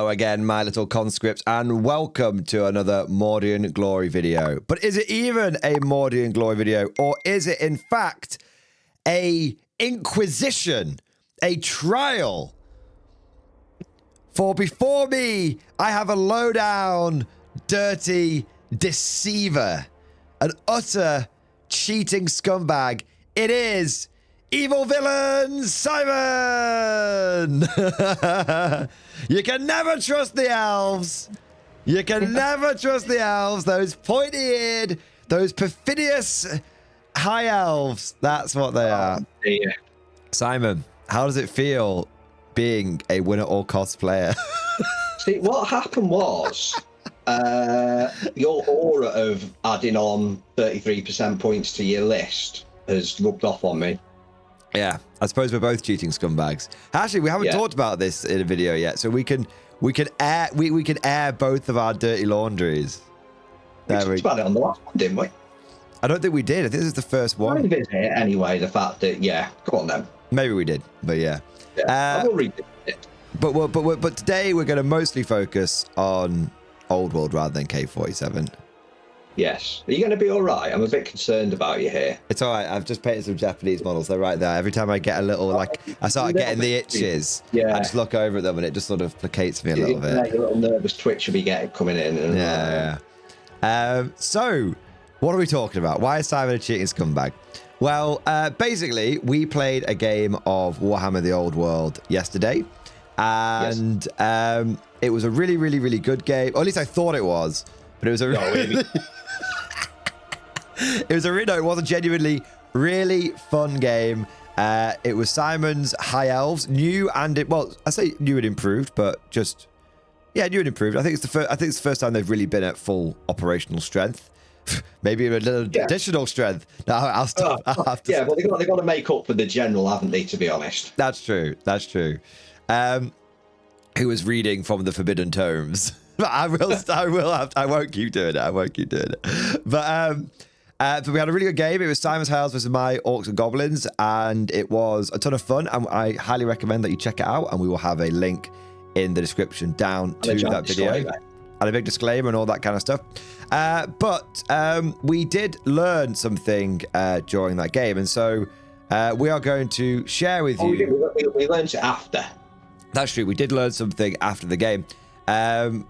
Hello again, my little conscripts, and welcome to another Mordian Glory video. But is it even a Mordian Glory video, or is it in fact a inquisition, a trial? For before me, I have a lowdown, dirty deceiver, an utter cheating scumbag. It is evil villain Simon! You can never trust the elves. You can never trust the elves. Those pointy-eared, those perfidious high elves. That's what they are. Yeah. Simon, how does it feel being a win-at-all-costs player? See, what happened was your aura of adding on 33% points to your list has rubbed off on me. Yeah, I suppose we're both cheating scumbags. Actually, we haven't talked about this in a video yet, so we can air both of our dirty laundries. We talked about it on the last one, didn't we? I don't think we did. I think this is the first one. I revisit it anyway. The fact that come on then. Maybe we did, but yeah. I will revisit it. But today we're going to mostly focus on Old World rather than K47. Yes. Are you going to be all right? I'm a bit concerned about you here. It's all right. I've just painted some Japanese models. They're right there. Every time I get a little, I start getting the itches. Yeah. I just look over at them and it just sort of placates me a little bit. Your little nervous twitch will be coming in. Yeah. So, what are we talking about? Why is Simon a cheating scumbag? Well, basically, we played a game of Warhammer: The Old World yesterday, and it was a really, really, really good game. Or at least I thought it was, but it was a really. It was a genuinely really fun game. It was Simon's High Elves, new and I say new and improved, but just new and improved. I think it's the first time they've really been at full operational strength. Maybe a little additional strength. No, I'll stop. Well, they've got to make up for the general, haven't they? To be honest, that's true. That's true. Who was reading from the Forbidden Tomes? I won't keep doing it. But we had a really good game. It was Simon's High Elves versus my Orcs and Goblins, and it was a ton of fun. And I highly recommend that you check it out. And we will have a link in the description down to that video. And a big disclaimer and all that kind of stuff. But we did learn something during that game. And so we are going to share with you. We learned it after. That's true. We did learn something after the game. We're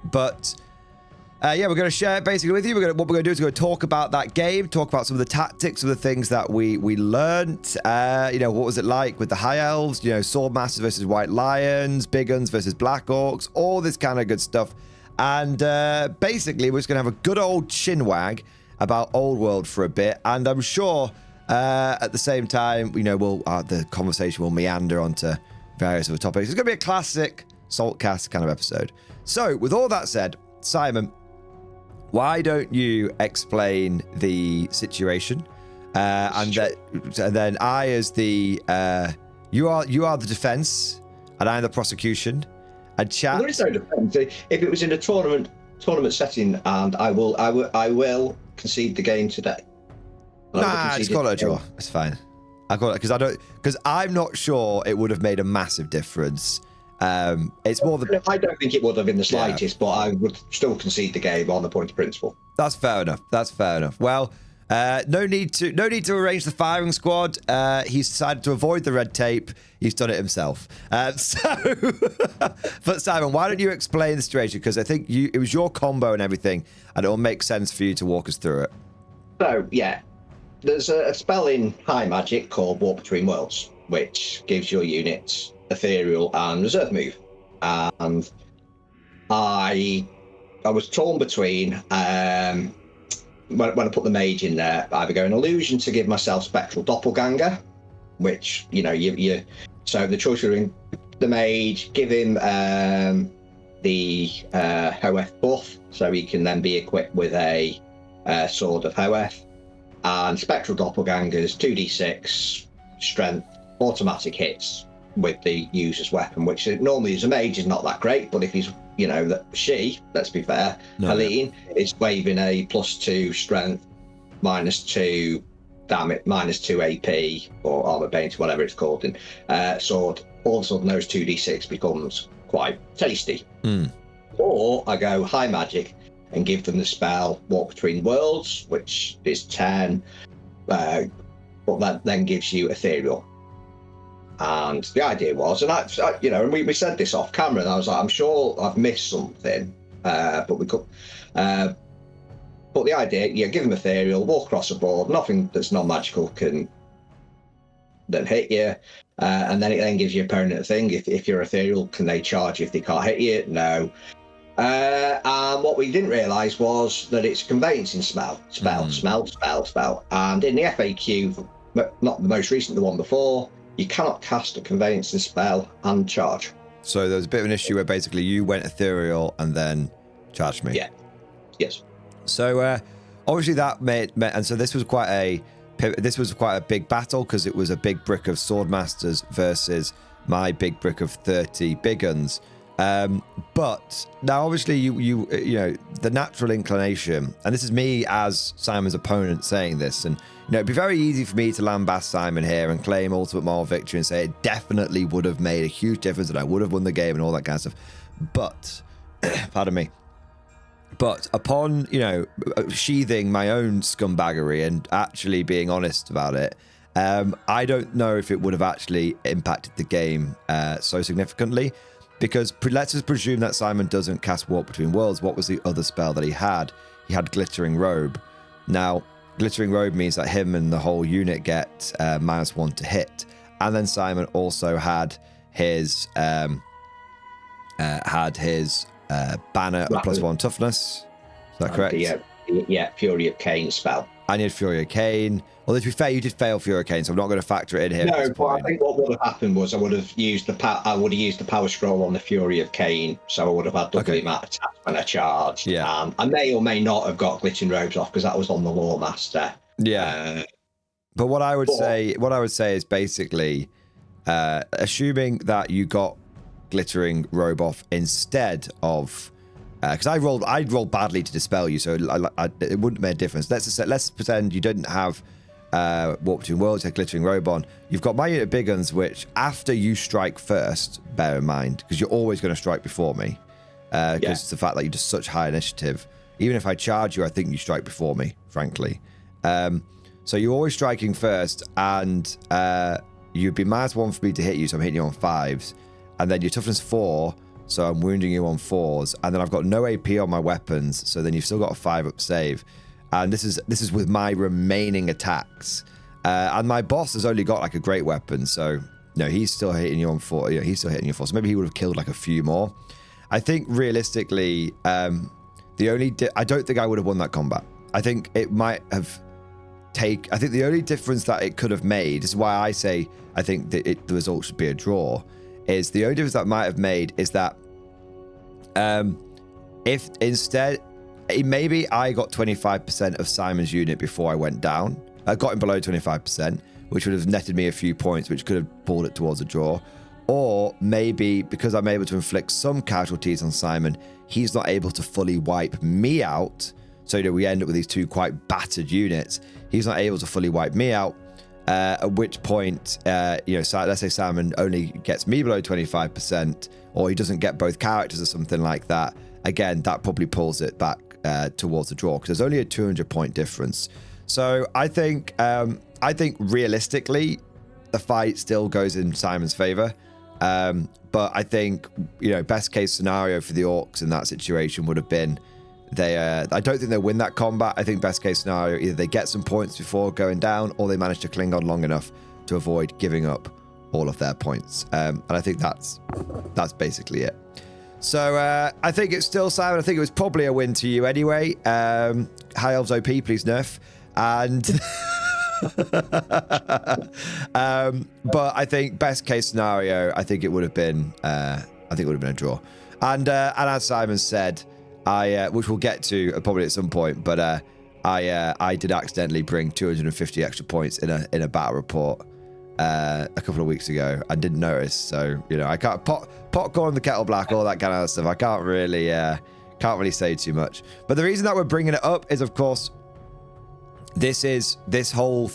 going to share it basically with you. What we're going to do is we're going to talk about that game, talk about some of the tactics, some of the things that we learned. What was it like with the High Elves? Sword Masters versus White Lions, Big Uns versus Black Orcs, all this kind of good stuff. And basically, we're just going to have a good old chinwag about Old World for a bit. And I'm sure at the same time, the conversation will meander onto various other topics. It's going to be a classic SaltCast kind of episode. So with all that said, Simon, why don't you explain the situation? And then I, as the you are the defense, and I'm the prosecution. And chat. Well, there is no defense. If it was in a tournament setting, and I will concede the game today. Nah, just call it a draw. It's fine. I call it because I'm not sure it would have made a massive difference. It's more the. I don't think it would have in the slightest, but I would still concede the game on the point of principle. That's fair enough. Well, no need to arrange the firing squad. He's decided to avoid the red tape. He's done it himself. But Simon, why don't you explain the situation? Because I think it was your combo and everything, and it'll make sense for you to walk us through it. So there's a spell in High Magic called Walk Between Worlds, which gives your units ethereal and reserve move. And I was torn between when I put the mage in there, either go an illusion to give myself spectral doppelganger, which so the choice between the mage, give him the Hoeth buff, so he can then be equipped with a sword of Hoeth, and spectral doppelgangers 2d6 strength automatic hits with the user's weapon, which normally as a mage is not that great, but if he's let's be fair, Helene is waving a +2 strength, -2 damage, -2 AP or armor paint, whatever it's called, in sword. All of a sudden those 2d6 becomes quite tasty. Or I go high magic and give them the spell Walk Between Worlds, which is 10, but that then gives you Ethereal. And the idea was, and and we said this off camera, and I was like, I'm sure I've missed something, but we could. But the idea, give them Ethereal, walk across the board, nothing that's not magical can then hit you, and then it then gives your opponent a thing. If you're Ethereal, can they charge if they can't hit you? No. And what we didn't realise was that it's a conveyancing spell. And in the FAQ, not the most recent, the one before, you cannot cast a conveyancing spell and charge. So there was a bit of an issue where basically you went Ethereal and then charged me. Yeah. Yes. So obviously that made, and so this was quite a big battle, because it was a big brick of Swordmasters versus my big brick of 30 big guns. But now obviously you know the natural inclination, and this is me as Simon's opponent saying this, and it'd be very easy for me to lambast Simon here and claim ultimate moral victory and say it definitely would have made a huge difference and I would have won the game and all that kind of stuff. But pardon me. But upon, sheathing my own scumbaggery and actually being honest about it, I don't know if it would have actually impacted the game so significantly. Because let's just presume that Simon doesn't cast Walk Between Worlds. What was the other spell that he had? He had Glittering Robe. Now, Glittering Robe means that him and the whole unit get -1 to hit. And then Simon also had his banner of +1 toughness. Is that correct? Yeah, Fury of Cain spell. I need Fury of Cain. Well, to be fair, you did fail Fury of Cain, so I'm not going to factor it in here. No, but I think what would have happened was I would have used the power scroll on the Fury of Cain, so I would have had double the amount of attack when I charged. Yeah. I may or may not have got Glittering Robes off because that was on the Lore Master. Yeah. But what I would say is basically, assuming that you got Glittering Robe off instead of, because I rolled badly to dispel you, so it wouldn't make a difference. Let's pretend you didn't have Walk Between Worlds, had Glittering Robe on. You've got my unit of big guns, which after you strike first, bear in mind, because you're always going to strike before me, because it's the fact that you're just such high initiative. Even if I charge you, I think you strike before me, frankly. So you're always striking first, and you'd be -1 for me to hit you, so I'm hitting you on 5s. And then your toughness 4, so I'm wounding you on 4s. And then I've got no AP on my weapons, so then you've still got a 5-up save. And this is with my remaining attacks. And my boss has only got like a great weapon, so he's still hitting you on 4. He's still hitting you 4. So maybe he would have killed like a few more. I think realistically, I don't think I would have won that combat. I think it might have I think the only difference that it could have made, this is why I say I think that the result should be a draw, is the only difference that might have made is that if instead, maybe I got 25% of Simon's unit before I went down. I got him below 25%, which would have netted me a few points, which could have pulled it towards a draw. Or maybe because I'm able to inflict some casualties on Simon, he's not able to fully wipe me out. So we end up with these two quite battered units. He's not able to fully wipe me out. At which point, let's say Simon only gets me below 25%, or he doesn't get both characters or something like that. Again, that probably pulls it back towards the draw, because there's only a 200-point difference. So I think realistically, the fight still goes in Simon's favor. But I think best case scenario for the Orcs in that situation would have been I don't think they'll win that combat. I think best case scenario, either they get some points before going down, or they manage to cling on long enough to avoid giving up all of their points. And I think that's basically it. So I think it's still, Simon, I think it was probably a win to you anyway. High Elves OP, please nerf. And but I think best case scenario, I think it would have been a draw. And as Simon said, which we'll get to probably at some point, but I did accidentally bring 250 extra points in a battle report a couple of weeks ago. I didn't notice, so I can't pot corn the kettle black, all that kind of stuff. I can't really say too much. But the reason that we're bringing it up is, of course, this whole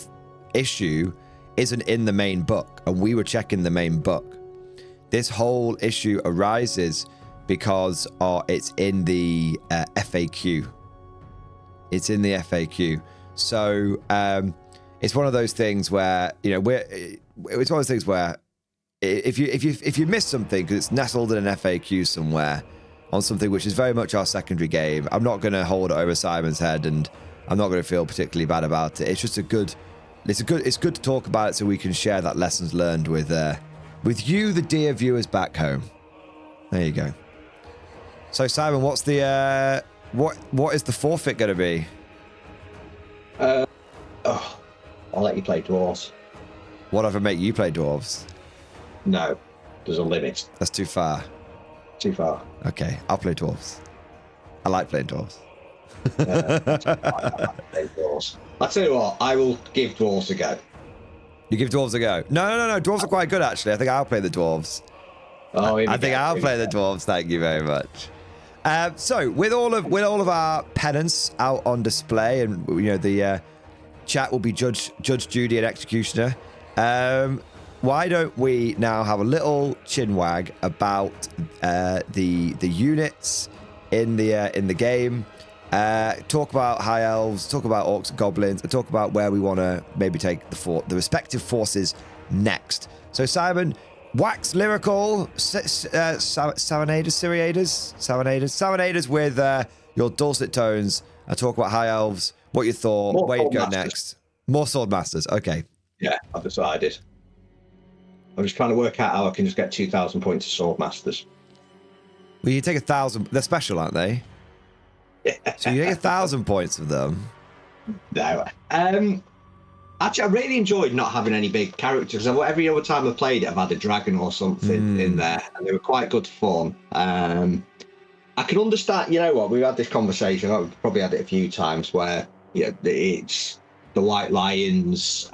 issue isn't in the main book, and we were checking the main book. This whole issue arises because it's in the FAQ. It's in the FAQ. So it's one of those things where, you know, it's one of those things where if you miss something because it's nestled in an FAQ somewhere on something which is very much our secondary game, I'm not going to hold it over Simon's head, and I'm not going to feel particularly bad about it. It's just it's good to talk about it so we can share that lessons learned with you, the dear viewers back home. There you go. So Simon, what's the what is the forfeit going to be? I'll let you play dwarves. What if I make you play dwarves? No, there's a limit. That's too far. Too far. Okay, I'll play dwarves. I like playing dwarves. I'll tell you what, I will give dwarves a go. You give dwarves a go? No. Dwarves are quite good, actually. I think I'll play the dwarves. I think I'll play the dwarves. Thank you very much. So with all of our pennants out on display, and you know the chat will be Judge, Judy, and Executioner. Why don't we now have a little chinwag about the units in the game? Talk about high elves, talk about orcs and goblins, and talk about where we want to maybe take the respective forces next. So Simon, wax lyrical, serenaders with your dulcet tones, and talk about high elves, what you thought, where you'd go next. More sword masters, okay. Yeah, I've decided. I'm just trying to work out how I can just get 2,000 points of sword masters. Well, you take 1,000. They're special, aren't they? So you take 1,000 points of them. No. Actually, I really enjoyed not having any big characters. Every other time I've played it, I've had a dragon or something in there, and they were quite good fun. I can understand. You know what? We've had this conversation. I've probably had it a few times where it's the White Lions.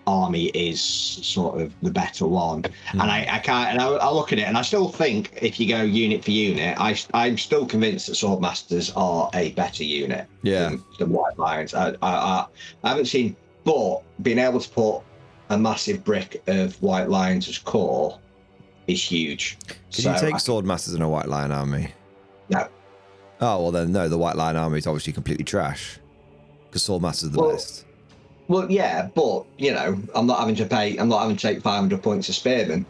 Army is sort of the better one, and I can't. And I look at it, and I still think if you go unit for unit, I'm still convinced that Swordmasters are a better unit than White Lions. I haven't seen, but being able to put a massive brick of White Lions as core is huge. Can you take Swordmasters in a White Lion army? No. Oh well, then no. The White Lion army is obviously completely trash because Swordmasters are the best. Well, yeah, but I'm not having to take 500 points of spearmen.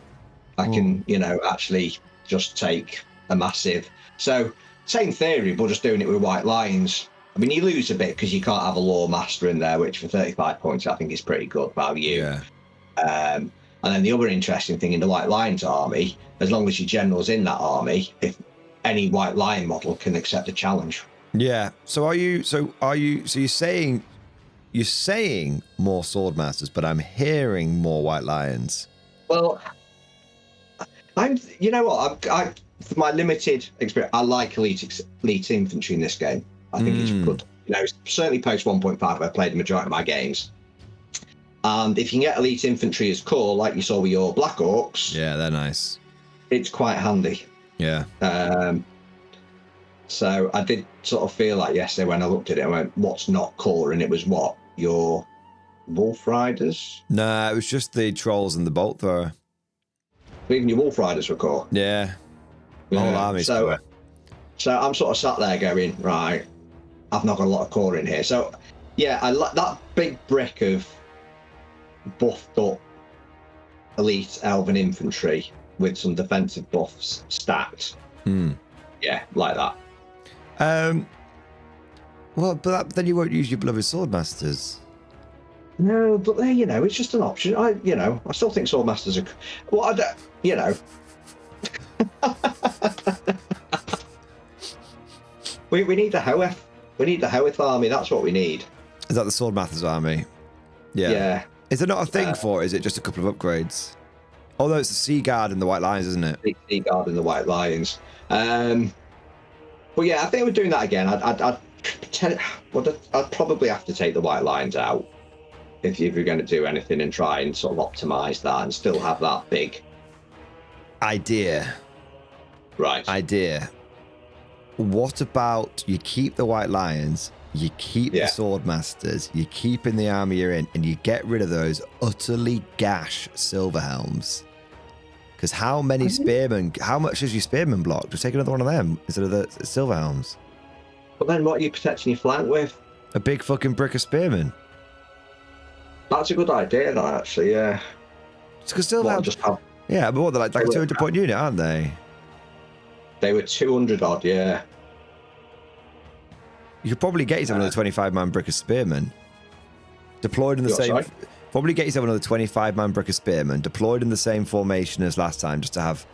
I can, actually just take a massive. So same theory, but just doing it with White Lions. I mean, you lose a bit because you can't have a Lore Master in there, which for 35 points I think is pretty good value. Yeah. And then the other interesting thing in the White Lions army, as long as your general's in that army, if any White Lion model can accept a challenge. Yeah. So you're saying more Swordmasters, but I'm hearing more White Lions. Well, for my limited experience, I like elite infantry in this game. I think it's good. Certainly post 1.5, I've played the majority of my games. And if you can get elite infantry as core, like you saw with your Black Orcs, yeah, they're nice. It's quite handy. Yeah. So I did sort of feel like yesterday when I looked at it, I went, "What's not core?" And it was what? Your Wolf Riders? Nah, it was just the Trolls and the Bolt Thrower. Even your Wolf Riders were core. Yeah. The whole army's core. So I'm sort of sat there going, right, I've not got a lot of core in here. So yeah, I like that big brick of buffed up elite elven infantry with some defensive buffs stacked. Yeah, like that. Well, but then you won't use your beloved Swordmasters. No, but it's just an option. I still think Swordmasters are. Well, we need the Hoeth. We need the Hoeth army. That's what we need. Is that the Swordmasters army? Yeah. Yeah. Is there not a thing for it? Is it just a couple of upgrades? Although it's the Sea Guard and the White Lions, isn't it? The Sea Guard and the White Lions. But yeah, I think we're doing that again. I'd probably have to take the White Lions out if you're going to do anything and try and sort of optimize that and still have that big idea. Right. Idea. What about you keep the White Lions, you keep the Swordmasters, you keep in the army you're in, and you get rid of those utterly gash Silver Helms, Because how many spearmen? How much does your spearman block? Just take another one of them instead of the silver helms. But then what are you protecting your flank with? A big fucking brick of spearmen. That's a good idea, that, actually, yeah. It's because silver helms. Yeah, but what, they're like a 200 point unit, aren't they? They were 200 odd, yeah. You could probably get yourself another 25-man brick of spearmen. Deployed in the same... Sorry? Probably get yourself another 25-man brick of spearmen, deployed in the same formation as last time, just to have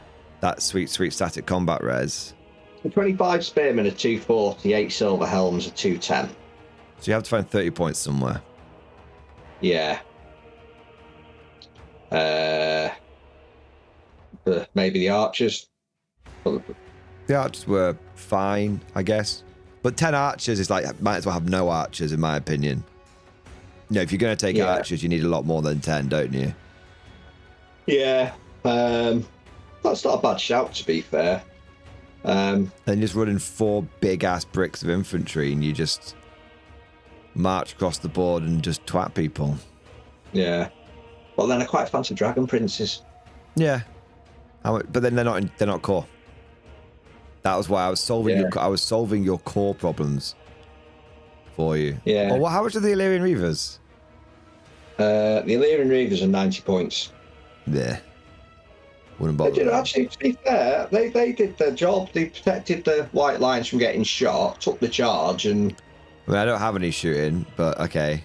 that sweet static combat res. The 25 spearmen are 240, 8 silver helms are 210. So you have to find 30 points somewhere. Yeah. Maybe the archers. The archers were fine, I guess. But 10 archers is like, might as well have no archers, in my opinion. You know, if you're going to take archers, you need a lot more than 10, don't you? Yeah. That's not a bad shout, to be fair. And just running 4 big-ass bricks of infantry, and you just march across the board and just twat people. Yeah. Well, then I quite fancy dragon princes. Yeah. But then they're not core. That was why I was solving your core problems for you. Yeah. Well, how much are the Illyrian Reavers? The Illyrian Reavers are 90 points. Yeah. Wouldn't bother. You know, actually, to be fair, they did their job. They protected the White Lions from getting shot, took the charge, and... I mean, I don't have any shooting, but okay.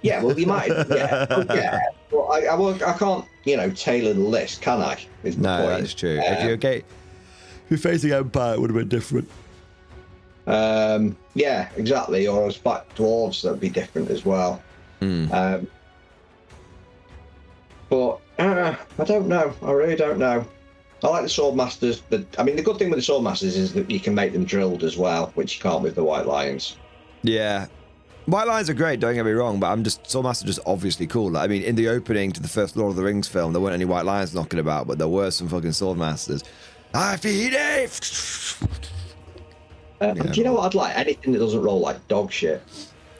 Yeah, well, you might... Yeah, yeah. Well, I can't, you know, tailor the list, can I? No, that's true. If you're facing Empire, it would have been different. Yeah, exactly. Or I was back dwarves, that'd be different as well. But I don't know. I really don't know. I like the Swordmasters. I mean, the good thing with the Swordmasters is that you can make them drilled as well, which you can't with the White Lions. Yeah. White Lions are great, don't get me wrong, but Swordmasters are just obviously cool. I mean, in the opening to the first Lord of the Rings film, there weren't any White Lions knocking about, but there were some fucking Swordmasters. I feed it! Do you know what I'd like? Anything that doesn't roll like dog shit.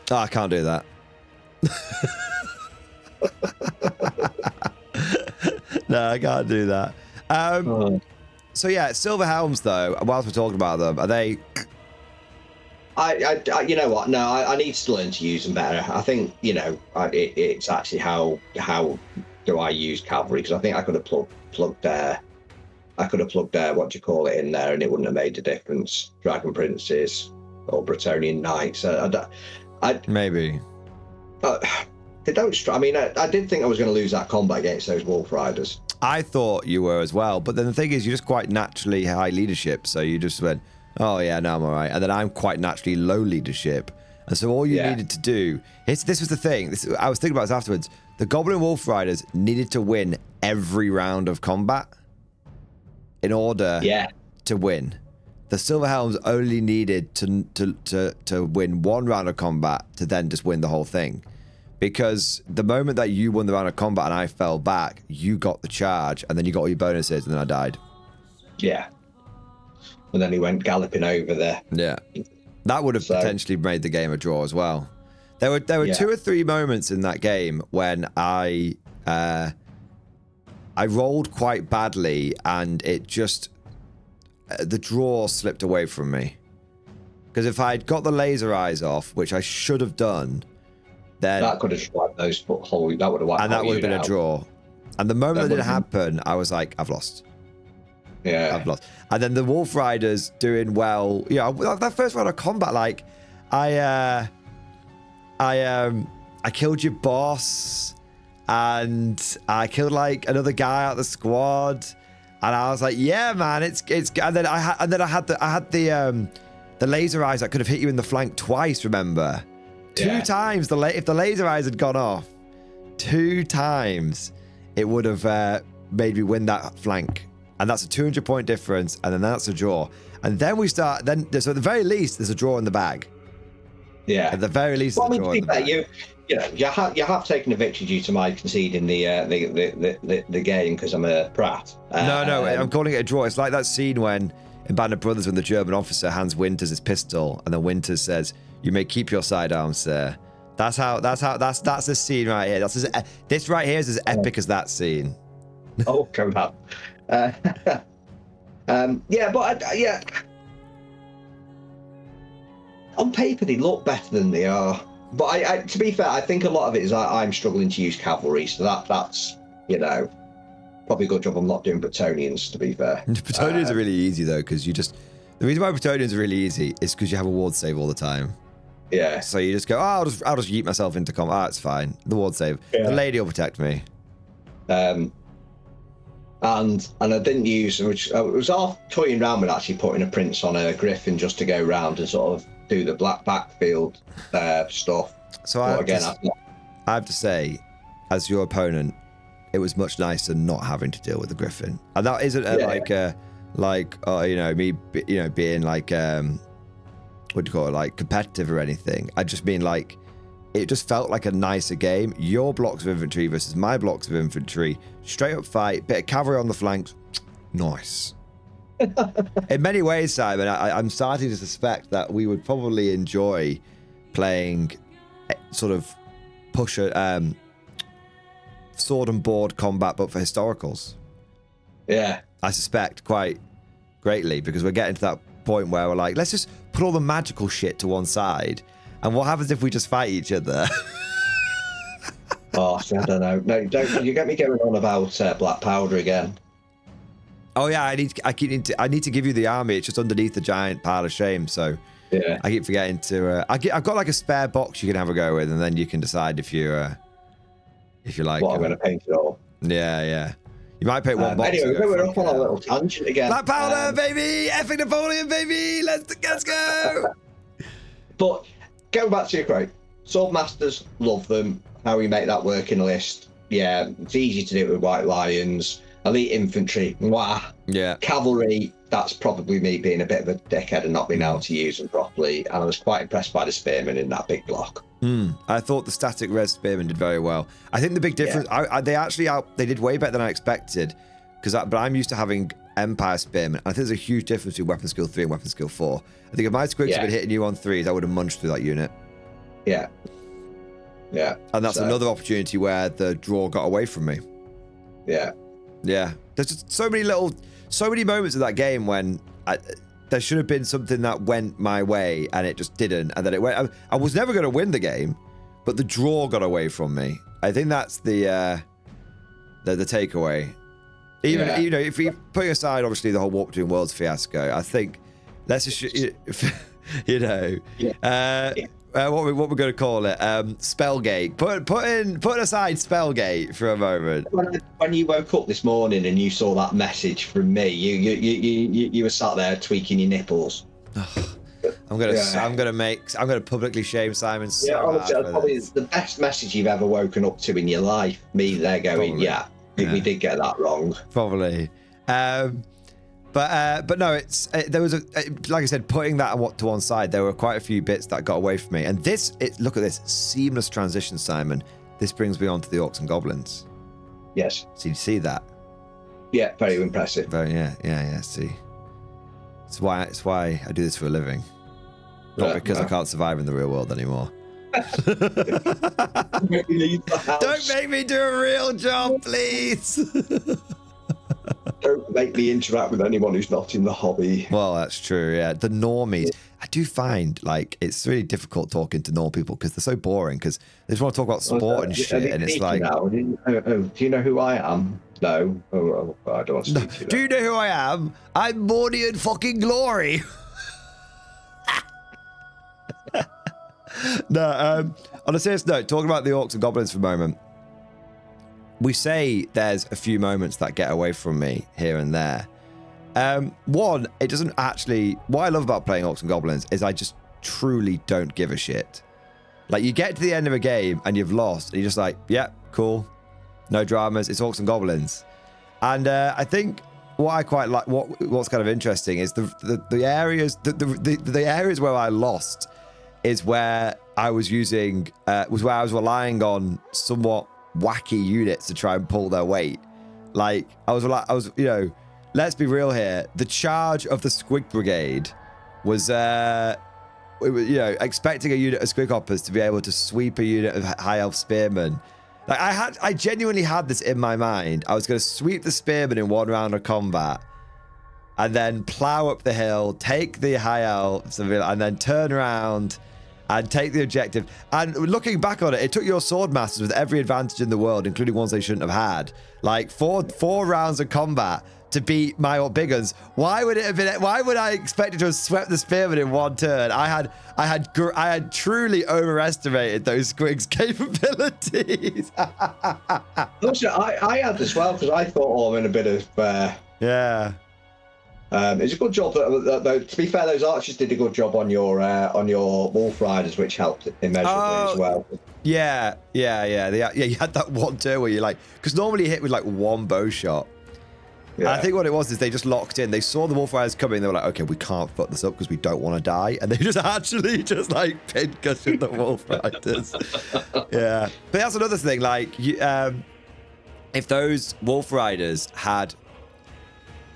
Oh, I can't do that. No, I can't do that. So yeah, Silver Helms though, whilst we're talking about them, are they... I you know what? No, I need to learn to use them better. I think, you know, it's actually how do I use cavalry, because I think I could have plugged there. I could have plugged what do you call it in there, and it wouldn't have made a difference. Dragon Princes or Bretonnian Knights. Maybe. They don't. I mean, I did think I was going to lose that combat against those Wolf Riders. I thought you were as well, but then the thing is, you're just quite naturally high leadership, so you just went, oh yeah, no, I'm all right. And then I'm quite naturally low leadership, and so all you needed to do. This was the thing. I was thinking about this afterwards. The Goblin Wolf Riders needed to win every round of combat in order to win. The Silver Helms only needed to win one round of combat to then just win the whole thing. Because the moment that you won the round of combat and I fell back, you got the charge, and then you got all your bonuses, and then I died. Yeah. And then he went galloping over there. Yeah. That would have potentially made the game a draw as well. There were 2 or 3 moments in that game when I rolled quite badly, and it just... the draw slipped away from me. Because if I'd got the laser eyes off, which I should have done... Then, that could have wiped those whole. That would have wiped. And that would have been a draw. And the moment that didn't happen, I was like, I've lost. Yeah, I've lost. And then the Wolf Riders doing well. Yeah, that first round of combat, like, I killed your boss, and I killed like another guy out of the squad, and I was like, yeah, man, it's. And then I had the laser eyes that could have hit you in the flank twice. Remember? 2 times if the laser eyes had gone off, 2 times it would have made me win that flank, and that's a 200 point difference, and then that's a draw, and then we start. So at the very least, there's a draw in the bag. Yeah, at the very least, there's a draw in the bag. You have taken a victory due to my conceding the game because I'm a prat. No, I'm calling it a draw. It's like that scene when in Band of Brothers when the German officer hands Winters his pistol, and then Winters says, "You may keep your sidearms, sir." That's the scene right here. This right here is as epic as that scene. Oh, come up. Yeah, but yeah. On paper, they look better than they are. But I, to be fair, I think a lot of it is I'm struggling to use cavalry, so that's probably a good job I'm not doing Bretonians, to be fair. Bretonians are really easy though, because the reason why Bretonians are really easy is because you have a ward save all the time. Yeah. So you just go, I'll just yeet myself into combat. It's fine. The ward save. Yeah. The lady will protect me. And I didn't use, which I was half toying around with actually putting a prince on a griffin just to go round and sort of do the black backfield stuff. So I have to say, as your opponent, it was much nicer not having to deal with the griffin, and that isn't me being like what do you call it, like competitive or anything. I just mean like it just felt like a nicer game. Your blocks of infantry versus my blocks of infantry, straight up fight, bit of cavalry on the flanks, nice. In many ways, Simon, I'm starting to suspect that we would probably enjoy playing sort of sword and board combat, but for historicals. Yeah. I suspect quite greatly, because we're getting to that point where we're like, let's just put all the magical shit to one side, and what happens if we just fight each other? Oh, I don't know. No, don't you get me going on about black powder again. Oh yeah, I need to give you the army. It's just underneath the giant pile of shame. So yeah, I keep forgetting to. I've got like a spare box you can have a go with, and then you can decide if you like. What I'm going to paint it all. Yeah. You might pick one box. Anyway, we're up on a little tangent again. Black powder, baby, effing Napoleon, baby. Let's go. But going back to your quote, sword masters, love them. How we make that work in a list? Yeah, it's easy to do it with white lions. Elite infantry, mwah. Yeah. Cavalry, that's probably me being a bit of a dickhead and not being able to use them properly. And I was quite impressed by the spearmen in that big block. I thought the static res spearmen did very well. I think the big difference, they did way better than I expected, but I'm used to having Empire spearmen. I think there's a huge difference between weapon skill 3 and weapon skill 4. I think if my squicks had been hitting you on 3s, I would have munched through that unit. Yeah. And that's another opportunity where the draw got away from me. Yeah. There's just so many moments of that game when there should have been something that went my way and it just didn't, and then it went. I was never going to win the game, but the draw got away from me. I think that's the takeaway. Even if we putting aside obviously the whole Warp Between Worlds fiasco, I think let's just what we're going to call it, Spellgate. Put aside Spellgate for a moment. When you woke up this morning and you saw that message from me, you were sat there tweaking your nipples. I'm gonna publicly shame Simon. So honestly, that's probably the best message you've ever woken up to in your life. Me there going, we did get that wrong. Probably. But no, there was like I said, putting that to one side, there were quite a few bits that got away from me. And look at this seamless transition, Simon. This brings me on to the Orcs and Goblins. Yes. So you see that? Yeah, very impressive. Yeah. See, it's why I do this for a living, not because I can't survive in the real world anymore. Don't make me do a real job, please. Don't make me interact with anyone who's not in the hobby. Well, that's true, yeah. The normies. I do find, like, it's really difficult talking to normal people because they're so boring, because they just want to talk about sport and shit, and it's like... do you know who I am? No. I don't want to speak to you. Do you know who I am? I'm Mordian fucking Glory. No, on a serious note, talking about the Orcs and Goblins for a moment, we say there's a few moments that get away from me here and there. One, it doesn't actually... What I love about playing Orcs and Goblins is I just truly don't give a shit. Like, you get to the end of a game and you've lost, and you're just like, yeah, cool. No dramas. It's Orcs and Goblins. And I think what I quite like, what's kind of interesting is the areas where I lost is where I was using... was where I was relying on somewhat wacky units to try and pull their weight. Like, I was, let's be real here. The charge of the Squig Brigade was, expecting a unit of Squig Hoppers to be able to sweep a unit of High Elf Spearmen Like I genuinely had this in my mind. I was going to sweep the spearman in one round of combat, and then plow up the hill, take the high elves, and then turn around and take the objective. And looking back on it, it took your sword masters with every advantage in the world, including ones they shouldn't have had, like four rounds of combat to beat my big guns. Why would it have been? Why would I expect it to have swept the spearman in one turn? I had truly overestimated those squigs' capabilities. Also, I had as well, because I thought, I'm in a bit of yeah. It's a good job that, to be fair, those archers did a good job on your wolf riders, which helped immeasurably as well. Yeah. You had that one turn where you're like, because normally you hit with like one bow shot. Yeah. I think what it was is they just locked in. They saw the wolf riders coming. They were like, okay, we can't fuck this up because we don't want to die. And they just actually just like pin-cushioned the wolf riders. Yeah. But that's another thing. Like, if those wolf riders had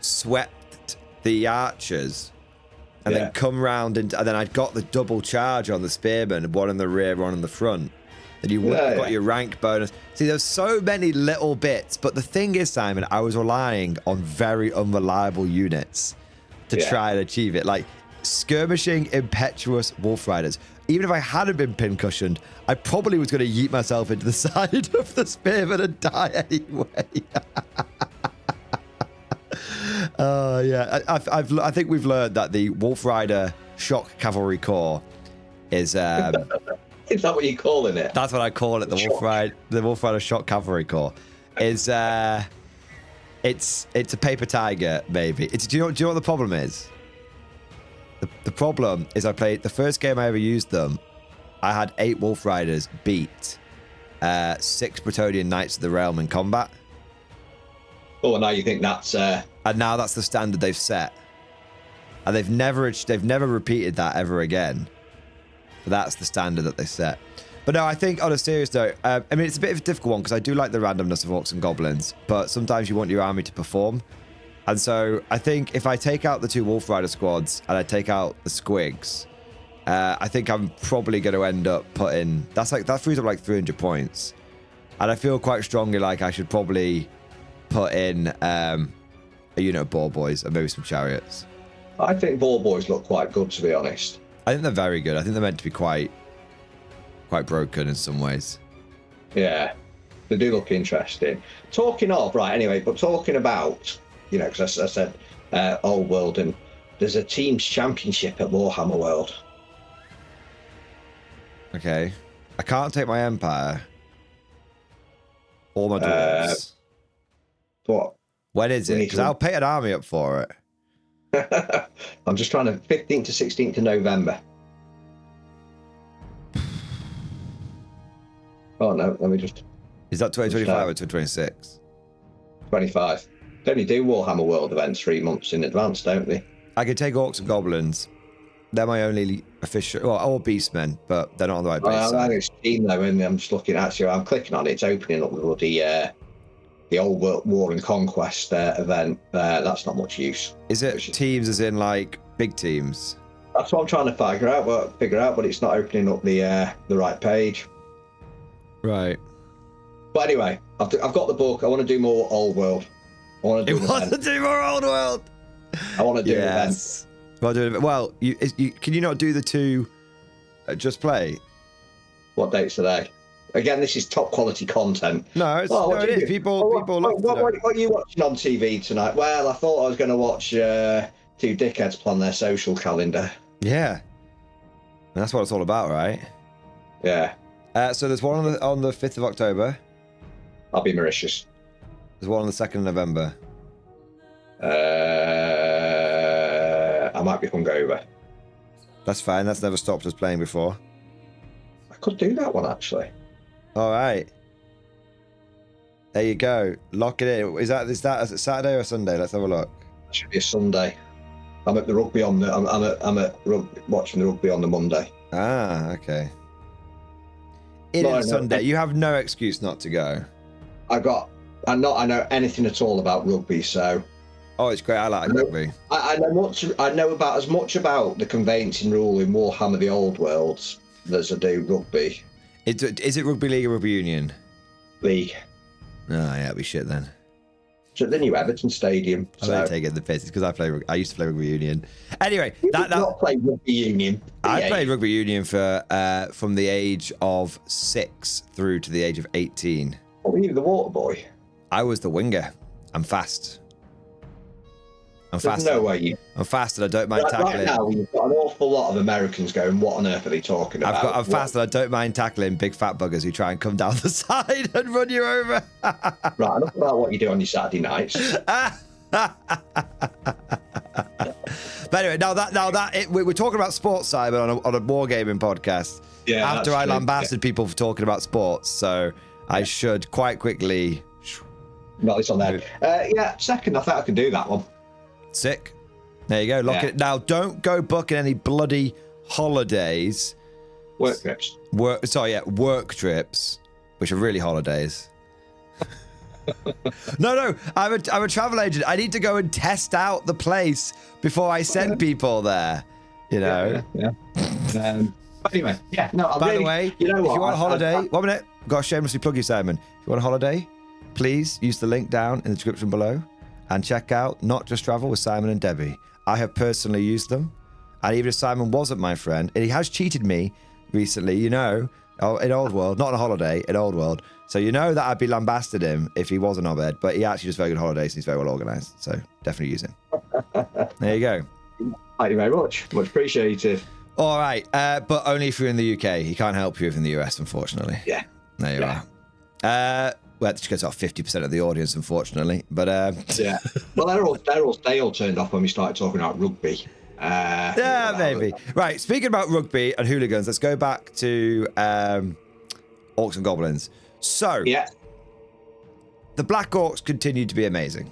swept the archers and then come round and then I'd got the double charge on the spearmen, one in the rear, one in the front, then you would have got your rank bonus. See, there's so many little bits, but the thing is, Simon, I was relying on very unreliable units to try and achieve it. Like skirmishing, impetuous wolf riders. Even if I hadn't been pin-cushioned, I probably was going to yeet myself into the side of the spearman and die anyway. I think we've learned that the Wolf Rider Shock Cavalry Corps is... Is that what you're calling it? That's what I call it. The Wolf Rider Shock Cavalry Corps is... it's a paper tiger, maybe. Do you know what the problem is? The problem is I played... The first game I ever used them, I had 8 Wolf Riders beat 6 Bretonnian Knights of the Realm in combat. Oh, now you think that's... And now that's the standard they've set. And they've never repeated that ever again. But that's the standard that they set. But no, I think on a serious note, I mean, it's a bit of a difficult one because I do like the randomness of orcs and goblins, but sometimes you want your army to perform. And so I think if I take out the 2 Wolf Rider squads and I take out the squigs, I think I'm probably going to end up putting... That frees up like 300 points. And I feel quite strongly like I should probably put in a unit of boar boys and maybe some chariots. I think boar boys look quite good, to be honest. I think they're very good. I think they're meant to be quite broken in some ways. Yeah, they do look interesting. Talking of, right, anyway, but talking about, because I said Old World, and there's a team's championship at Warhammer World. Okay. I can't take my Empire. Or my dwarves. What? When is it? Because I'll pay an army up for it. I'm just trying to... 15th to 16th of November. Oh, no, let me just... Is that 2025 or 2026? 25. They only do Warhammer World events 3 months in advance, don't they? I could take Orcs and Goblins. They're my only official... Well, or Beastmen, but they're not on the right base. I haven't seen though, and I'm just looking at it. I'm clicking on it. It's opening up the Old World War and Conquest event. That's not much use. Is it teams as in, like, big teams? That's what I'm trying to figure out, but it's not opening up the right page. Right. But anyway, I've got the book. I want to do more Old World. I want to do more Old World. I want to do events. Well, can you not do the 2 Just Play? What dates are they? Again, this is top quality content. No, it is. People love what are you watching on TV tonight? Well, I thought I was going to watch 2 dickheads plan their social calendar. Yeah. And that's what it's all about, right? Yeah. So there's one on the 5th of October. I'll be Mauritius. There's one on the 2nd of November. I might be hungover. That's fine. That's never stopped us playing before. I could do that one, actually. All right. There you go. Lock it in. Is that a Saturday or Sunday? Let's have a look. It should be a Sunday. I'm at the rugby on the. I'm at watching the rugby on the Monday. Ah, okay. It is Sunday. You have no excuse not to go. I know anything at all about rugby, so. Oh, it's great. I like rugby. I know about as much about the conveyancing rule in Warhammer: The Old Worlds as I do rugby. Is it rugby league or rugby union? League. Oh, yeah, it'll be shit then. So the new Everton Stadium. I'm So. going to take it in the piss because I used to play rugby union. Anyway, not play rugby union. I played rugby union for from the age of 6 through to the age of 18. What were you, the water boy? I was the winger. I'm fast. There's no way you. I'm fast and I don't mind tackling. Right now, you've got an awful lot of Americans going, what on earth are they talking about? I'm fast and I don't mind tackling big fat buggers who try and come down the side and run you over. Right, enough about what you do on your Saturday nights. But anyway, we're talking about sports, Simon, on a wargaming podcast. Yeah. After I lambasted people for talking about sports, so I should quite quickly. Not this on there. Yeah, second, I think I can do that one. Sick. There you go. Lock it. Now, don't go booking any bloody holidays. Work trips. Work trips, which are really holidays. No, I'm a travel agent. I need to go and test out the place before I send people there. You know. Yeah. But anyway, yeah. No. By the way, you know what? If you want a holiday, 1 minute. Got to shamelessly plug you, Simon. If you want a holiday, please use the link down in the description below and check out Not Just Travel with Simon and Debbie. I have personally used them, and even if Simon wasn't my friend, and he has cheated me recently, you know, in Old World, not on a holiday, in Old World. So you know that I'd be lambasted him if he was an obed, but he actually does very good holidays and he's very well organised. So definitely use him. There you go. Thank you very much. Much appreciated. All right, but only if you're in the UK. He can't help you if in the US, unfortunately. Yeah. There you are. Well, that gets off 50% of the audience, unfortunately. But yeah. Well, they all turned off when we started talking about rugby. Yeah, maybe. Right. Speaking about rugby and hooligans, let's go back to Orcs and Goblins. So, the Black Orcs continue to be amazing.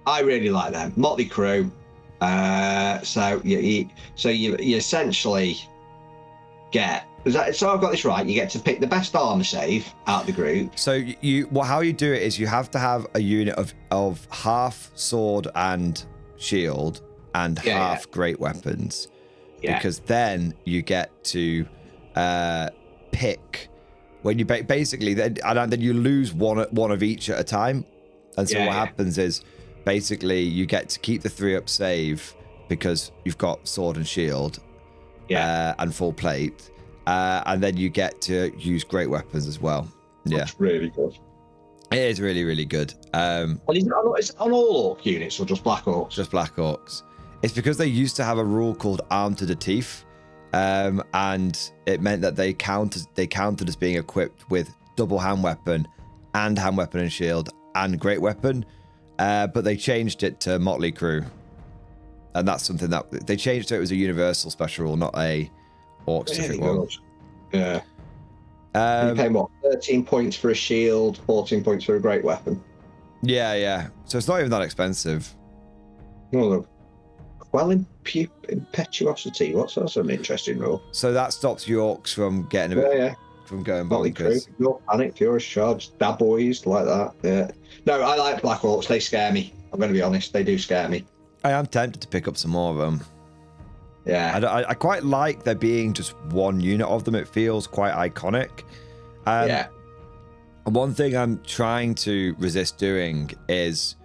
I really like them. Motley Crew. So you essentially get. So I've got this right. You get to pick the best armor save out of the group. So how you do it is you have to have a unit of half sword and shield and half great weapons, because then you get to pick when you basically then you lose one of each at a time, and so what happens is basically you get to keep the 3-up save because you've got sword and shield, and full plate. And then you get to use great weapons as well. Yeah, that's really good. It is really, really good. Well, is it on all Orc units or just Black Orcs? Just Black Orcs. It's because they used to have a rule called Armed to the Teeth, and it meant that they counted as being equipped with double hand weapon and shield and great weapon, but they changed it to Motley Crew, and that's something that they changed it. It was a universal special rule, not a Orc specific one. Yeah. You pay what? 13 points for a shield, 14 points for a great weapon. Yeah. So it's not even that expensive. Well, impetuosity. That's an interesting rule. So that stops your Orcs from getting a bit from going bonkers. You're panicked, you're charged, dab boys like that. Yeah. No, I like Black Orcs. They scare me. I'm going to be honest. They do scare me. I am tempted to pick up some more of them. Yeah. I quite like there being just one unit of them. It feels quite iconic. And one thing I'm trying to resist doing is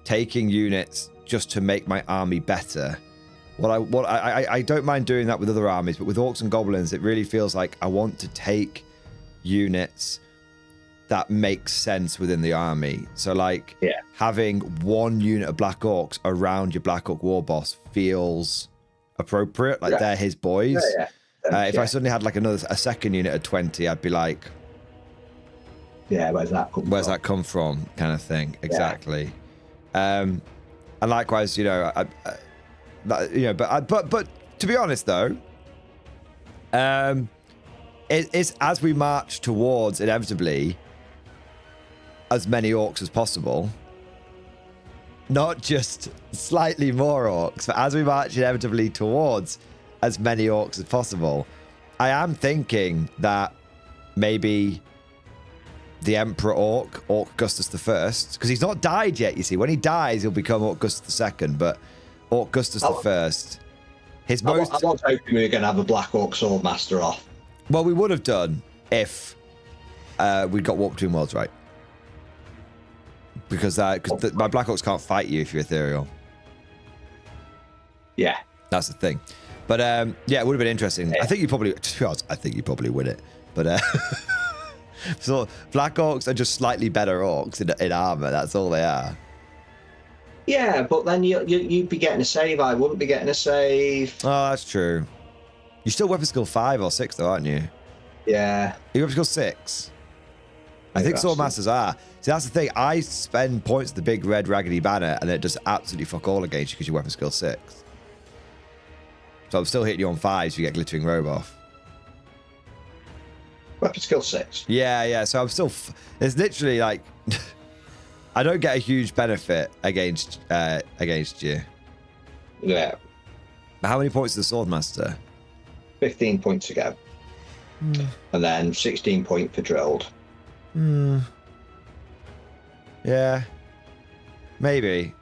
taking units just to make my army better. I don't mind doing that with other armies, but with Orcs and Goblins, it really feels like I want to take units that make sense within the army. So like having one unit of Black Orcs around your Black Orc war boss feels appropriate. Like they're his boys. If I suddenly had like a second unit of 20, I'd be like, where's that come from kind of thing. Exactly. And likewise, but to be honest though, it's as we march towards inevitably as many Orcs as possible, not just slightly more Orcs, but as we march inevitably towards as many Orcs as possible, I am thinking that maybe the Emperor Orc Gustus the First, because he's not died yet, you see. When he dies, he'll become Orc Gustus the Second, but Orc Gustus the First, I was hoping we were going to have a Black Orc Swordmaster off. Well, we would have done if we got Warp Between Worlds right. Because my Black Orcs can't fight you if you're ethereal. Yeah. That's the thing. But yeah, it would have been interesting. Yeah. I think you probably, to be honest, I think you probably win it. But so Black Orcs are just slightly better orcs in armor. That's all they are. Yeah, but then you'd be getting a save. I wouldn't be getting a save. Oh, that's true. You're still weapon skill 5 or 6 though, aren't you? Yeah. You're weapon skill 6. I think Sword Masters are. See, that's the thing. I spend points with the big red raggedy banner, and it does absolutely fuck all against you because you're weapon skill 6. So I'm still hitting you on 5s if you get Glittering Robe off. Weapon skill 6. Yeah. So I'm still. It's literally like I don't get a huge benefit against you. Yeah. How many points is the Swordmaster? 15 points to go. And then 16 point for drilled. Yeah. Maybe.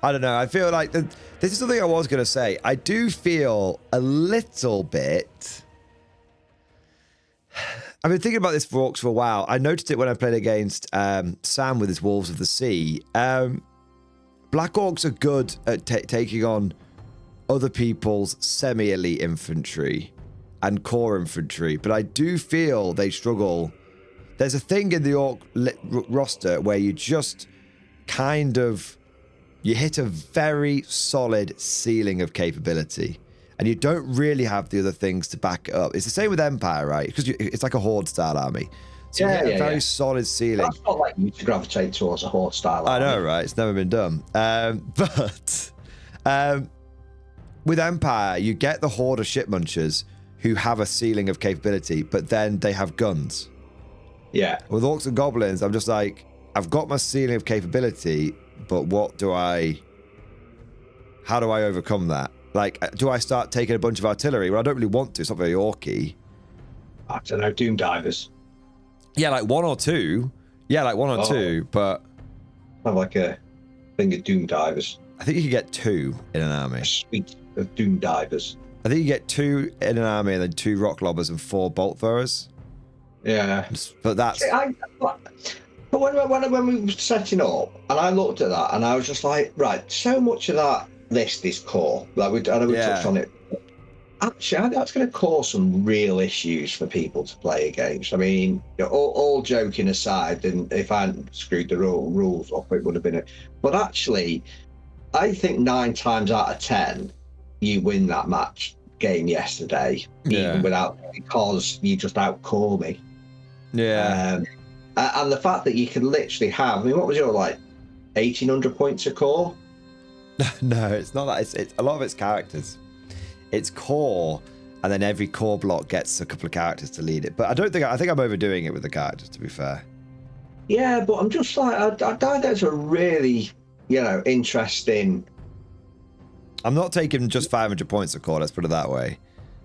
I don't know. I feel like this is something I was going to say. I do feel a little bit. I've been thinking about this for orcs for a while. I noticed it when I played against Sam with his Wolves of the Sea. Black Orcs are good at taking on other people's semi-elite infantry and core infantry, but I do feel they struggle. There's a thing in the orc roster where you just kind of, you hit a very solid ceiling of capability, and you don't really have the other things to back it up. It's the same with Empire, right? Because it's like a horde style army. So you get a very solid ceiling. That's not like you to gravitate towards a horde style army. I know, right? It's never been done. But with Empire, you get the horde of shit munchers who have a ceiling of capability, but then they have guns. Yeah. With Orcs and Goblins, I'm just like, I've got my ceiling of capability, but how do I overcome that? Like, do I start taking a bunch of artillery? Well, I don't really want to. It's not very orky. I don't know, Doom Divers. Yeah, like one or two. Yeah, like one or two, but... I have like a thing of Doom Divers. I think you could get 2 in an army. A suite of Doom Divers. I think you get 2 in an army and then 2 rock lobbers and 4 bolt throwers. Yeah. But that's... But when we were setting up, and I looked at that, and I was just like, right, so much of that list is core. Like we touched on it. Actually, that's going to cause some real issues for people to play against. I mean, all joking aside, and if I hadn't screwed the rules up, it would have been it. But actually, I think 9 times out of 10, you win that game yesterday, even without, because you just outcore me. Yeah. And the fact that you can literally have, I mean, what was your, like, 1,800 points of core? No, it's not that. It's a lot of it's characters. It's core, and then every core block gets a couple of characters to lead it. But I think I'm overdoing it with the characters, to be fair. Yeah, but I'm just like, I think that's a really, interesting. I'm not taking just 500 points of core, let's put it that way.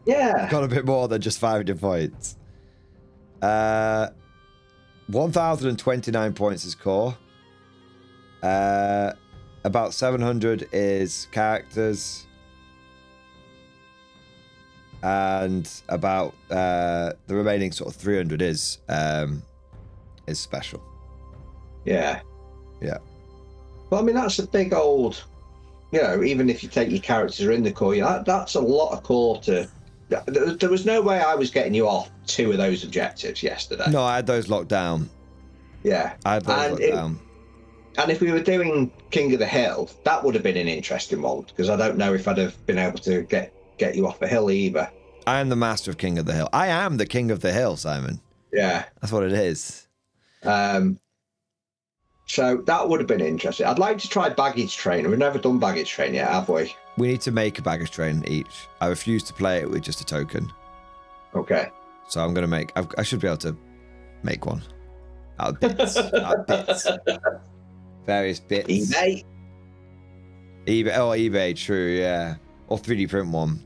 Yeah. I've got a bit more than just 500 points. 1,029 points is core. About 700 is characters. And about the remaining sort of 300 is special. Yeah. Yeah. Well, I mean, that's a big old, even if you take your characters in the core, that's a lot of core to... There was no way I was getting you off 2 of those objectives yesterday. No, I had those locked down. Yeah. I had those locked down. And if we were doing King of the Hill, that would have been an interesting one, because I don't know if I'd have been able to get you off the hill either. I am the master of King of the Hill. I am the King of the Hill, Simon. Yeah. That's what it is. So that would have been interesting. I'd like to try baggage train. We've never done baggage train yet, have we? We need to make a baggage train each. I refuse to play it with just a token. Okay. So I'm going to make... I should be able to make one. Out of bits. Various bits. eBay. eBay, true, yeah. Or 3D print one.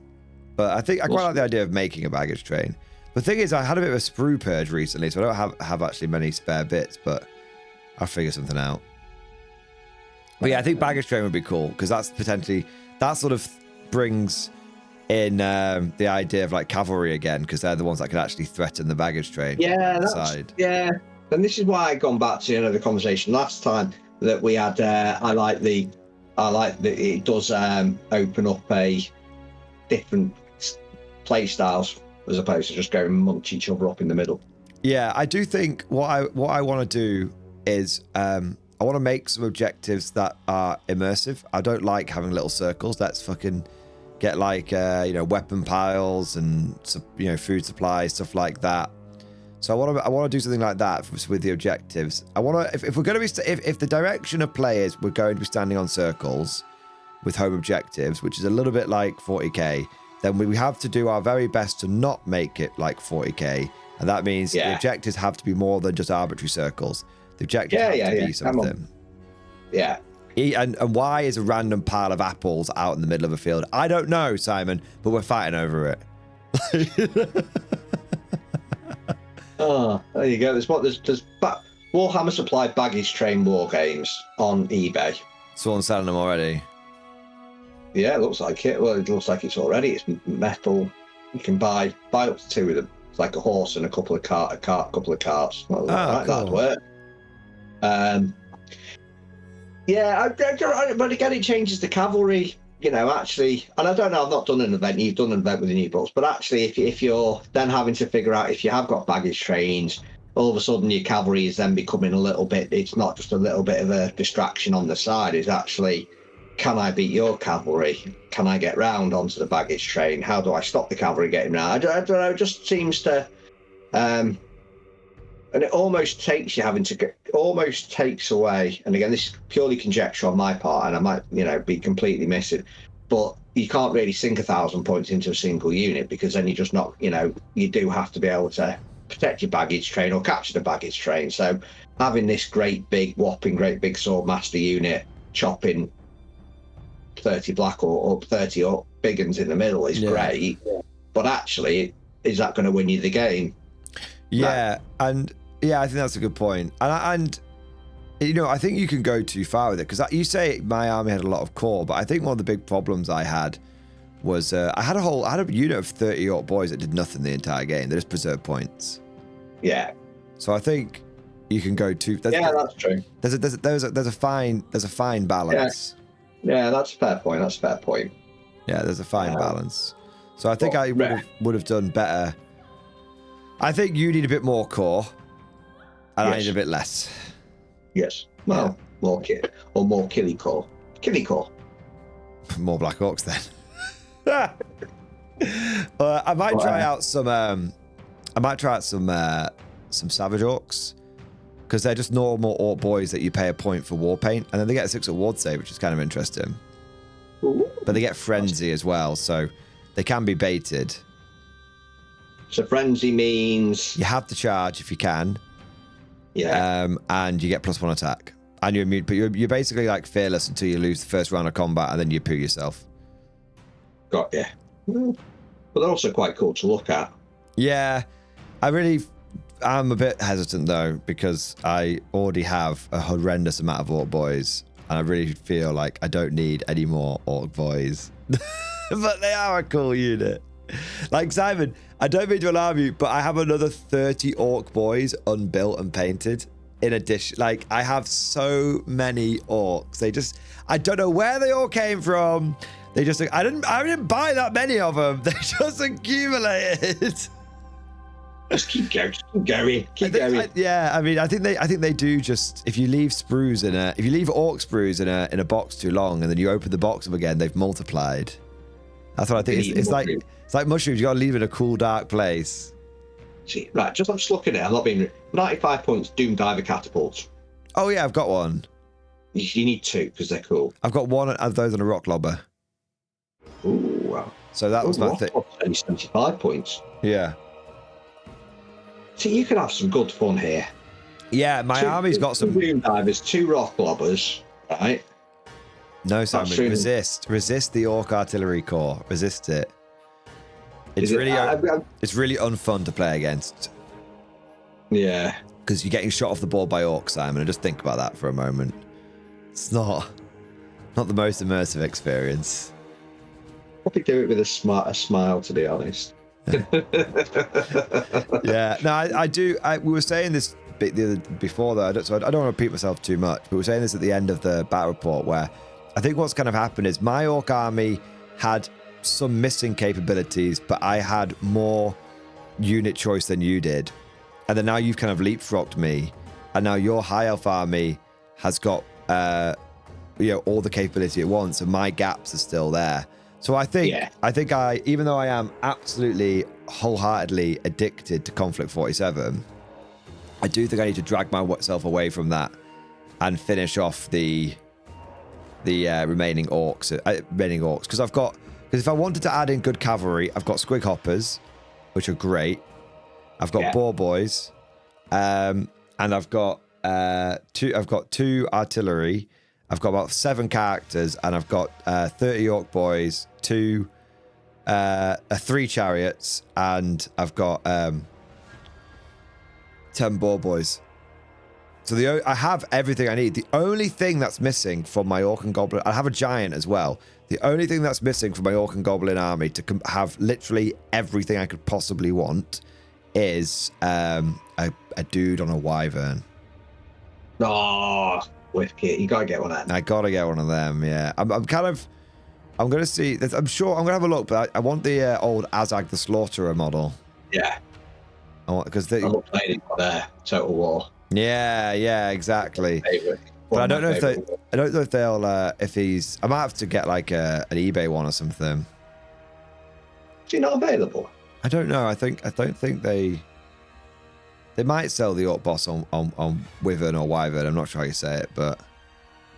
But I think I quite like the idea of making a baggage train. The thing is, I had a bit of a sprue purge recently, so I don't have actually many spare bits, but I'll figure something out. But yeah, I think baggage train would be cool, because that's potentially... That sort of brings in the idea of like cavalry again, because they're the ones that can actually threaten the baggage train. Yeah, and this is why I've gone back to the conversation last time that we had. I like that it does open up a different play styles as opposed to just going munch each other up in the middle. Yeah, I do think what I want to do is I want to make some objectives that are immersive. I don't like having little circles. Let's fucking get like weapon piles and food supplies, stuff like that. So I want to do something like that with the objectives. I want to if we're going to be if the direction of play is we're going to be standing on circles with home objectives, which is a little bit like 40k, then we have to do our very best to not make it like 40k, and that means the objectives have to be more than just arbitrary circles. The objectives have to be something. Yeah. And why is a random pile of apples out in the middle of a field? I don't know, Simon, but we're fighting over it. Oh, there you go. There's Warhammer supplied baggage train war games on eBay. Someone's selling them already. Yeah, it looks like it. Well, it looks like it's already. It's metal. You can buy up to 2 of them. It's like a horse and a couple of carts. Well, that'd work. Yeah, but again, it changes the cavalry. Actually, and I don't know. I've not done an event. You've done an event with the new books, but actually, if you're then having to figure out if you have got baggage trains, all of a sudden your cavalry is then becoming a little bit. It's not just a little bit of a distraction on the side. It's actually, can I beat your cavalry? Can I get round onto the baggage train? How do I stop the cavalry getting round? I don't know. It just seems to, and it almost takes away. And again, this is purely conjecture on my part, and I might, be completely missing. But you can't really sink 1,000 points into a single unit because then you're just not, you do have to be able to protect your baggage train or capture the baggage train. So having this great big swordmaster unit chopping 30 black or 30 or big uns in the middle is great. But actually, is that going to win you the game? Yeah, and yeah, I think that's a good point. And I think you can go too far with it because you say my army had a lot of core, but I think one of the big problems I had was I had a unit of 30 orc boys that did nothing the entire game. They just preserved points. Yeah. So I think you can go too. That's true. There's a fine balance. Yeah, that's a fair point. Yeah, there's a fine balance. So I think I would have done better. I think you need a bit more core, and I need a bit less. Yes. Well, more killy core. Killy core. More Black Orcs then. I might try out some. I might try out some Savage Orcs because they're just normal Orc boys that you pay a point for war paint, and then they get a 6 at ward save, which is kind of interesting. Ooh. But they get frenzy as well, so they can be baited. So frenzy means you have to charge if you can. Yeah. And you get +1 attack, and you're immune. But you're basically like fearless until you lose the first round of combat, and then you poo yourself. Got ya. But they're also quite cool to look at. Yeah, I'm a bit hesitant though because I already have a horrendous amount of orc boys, and I really feel like I don't need any more orc boys. But they are a cool unit. Like Simon, I don't mean to alarm you, but I have another 30 orc boys unbuilt and painted. In addition, like I have so many orcs. I don't know where they all came from. I didn't buy that many of them. They just accumulated. Just keep going. Keep going. I think they do just, if you leave orc sprues in a box too long and then you open the box up again, they've multiplied. That's what I think. It's like mushrooms. You got to leave it in a cool, dark place. See, right. I'm just looking at it. I'm not being 95 points. Doom Diver catapults. Oh yeah, I've got one. You need 2 because they're cool. I've got one of those on a rock lobber. Ooh, wow. So that was my thing. Only 75 points. Yeah. So you can have some good fun here. Yeah, my army's got some. 2 Doom Divers, 2 rock lobbers, right? No, Simon, resist the orc artillery corps. Resist it. It's really unfun to play against. Yeah. Because you're getting shot off the board by orcs, Simon. And just think about that for a moment. It's not the most immersive experience. Probably do it with a smile, to be honest. Yeah, no, I do. We were saying this before, though, so I don't want to repeat myself too much, but we were saying this at the end of the battle report, where I think what's kind of happened is my Orc army had some missing capabilities, but I had more unit choice than you did. And then now you've kind of leapfrogged me, and now your High Elf army has got all the capability it wants, and my gaps are still there. So I think even though I am absolutely wholeheartedly addicted to Conflict 47, I do think I need to drag myself away from that and finish off the remaining orcs, because if I wanted to add in good cavalry, I've got Squig Hoppers, which are great. I've got Boar Boys, and I've got two artillery. I've got about 7 characters, and I've got 30 Orc Boys, 3 chariots, and I've got 10 Boar Boys. So I have everything I need. The only thing that's missing from my Orc and Goblin, I have a giant as well. The only thing that's missing from my Orc and Goblin army to have literally everything I could possibly want is a dude on a wyvern. Oh, wicked! You gotta get one of them. I gotta get one of them. Yeah, I'm gonna see. I'm sure I'm gonna have a look, but I want the old Azag the Slaughterer model. Yeah. I want because I love playing there. Total War. Yeah, exactly. But I don't know if they'll if he's. I might have to get like an eBay one or something. Is he not available? I don't know. I don't think they might sell the Orc boss on Wyvern or Wyvern. I'm not sure how you say it, but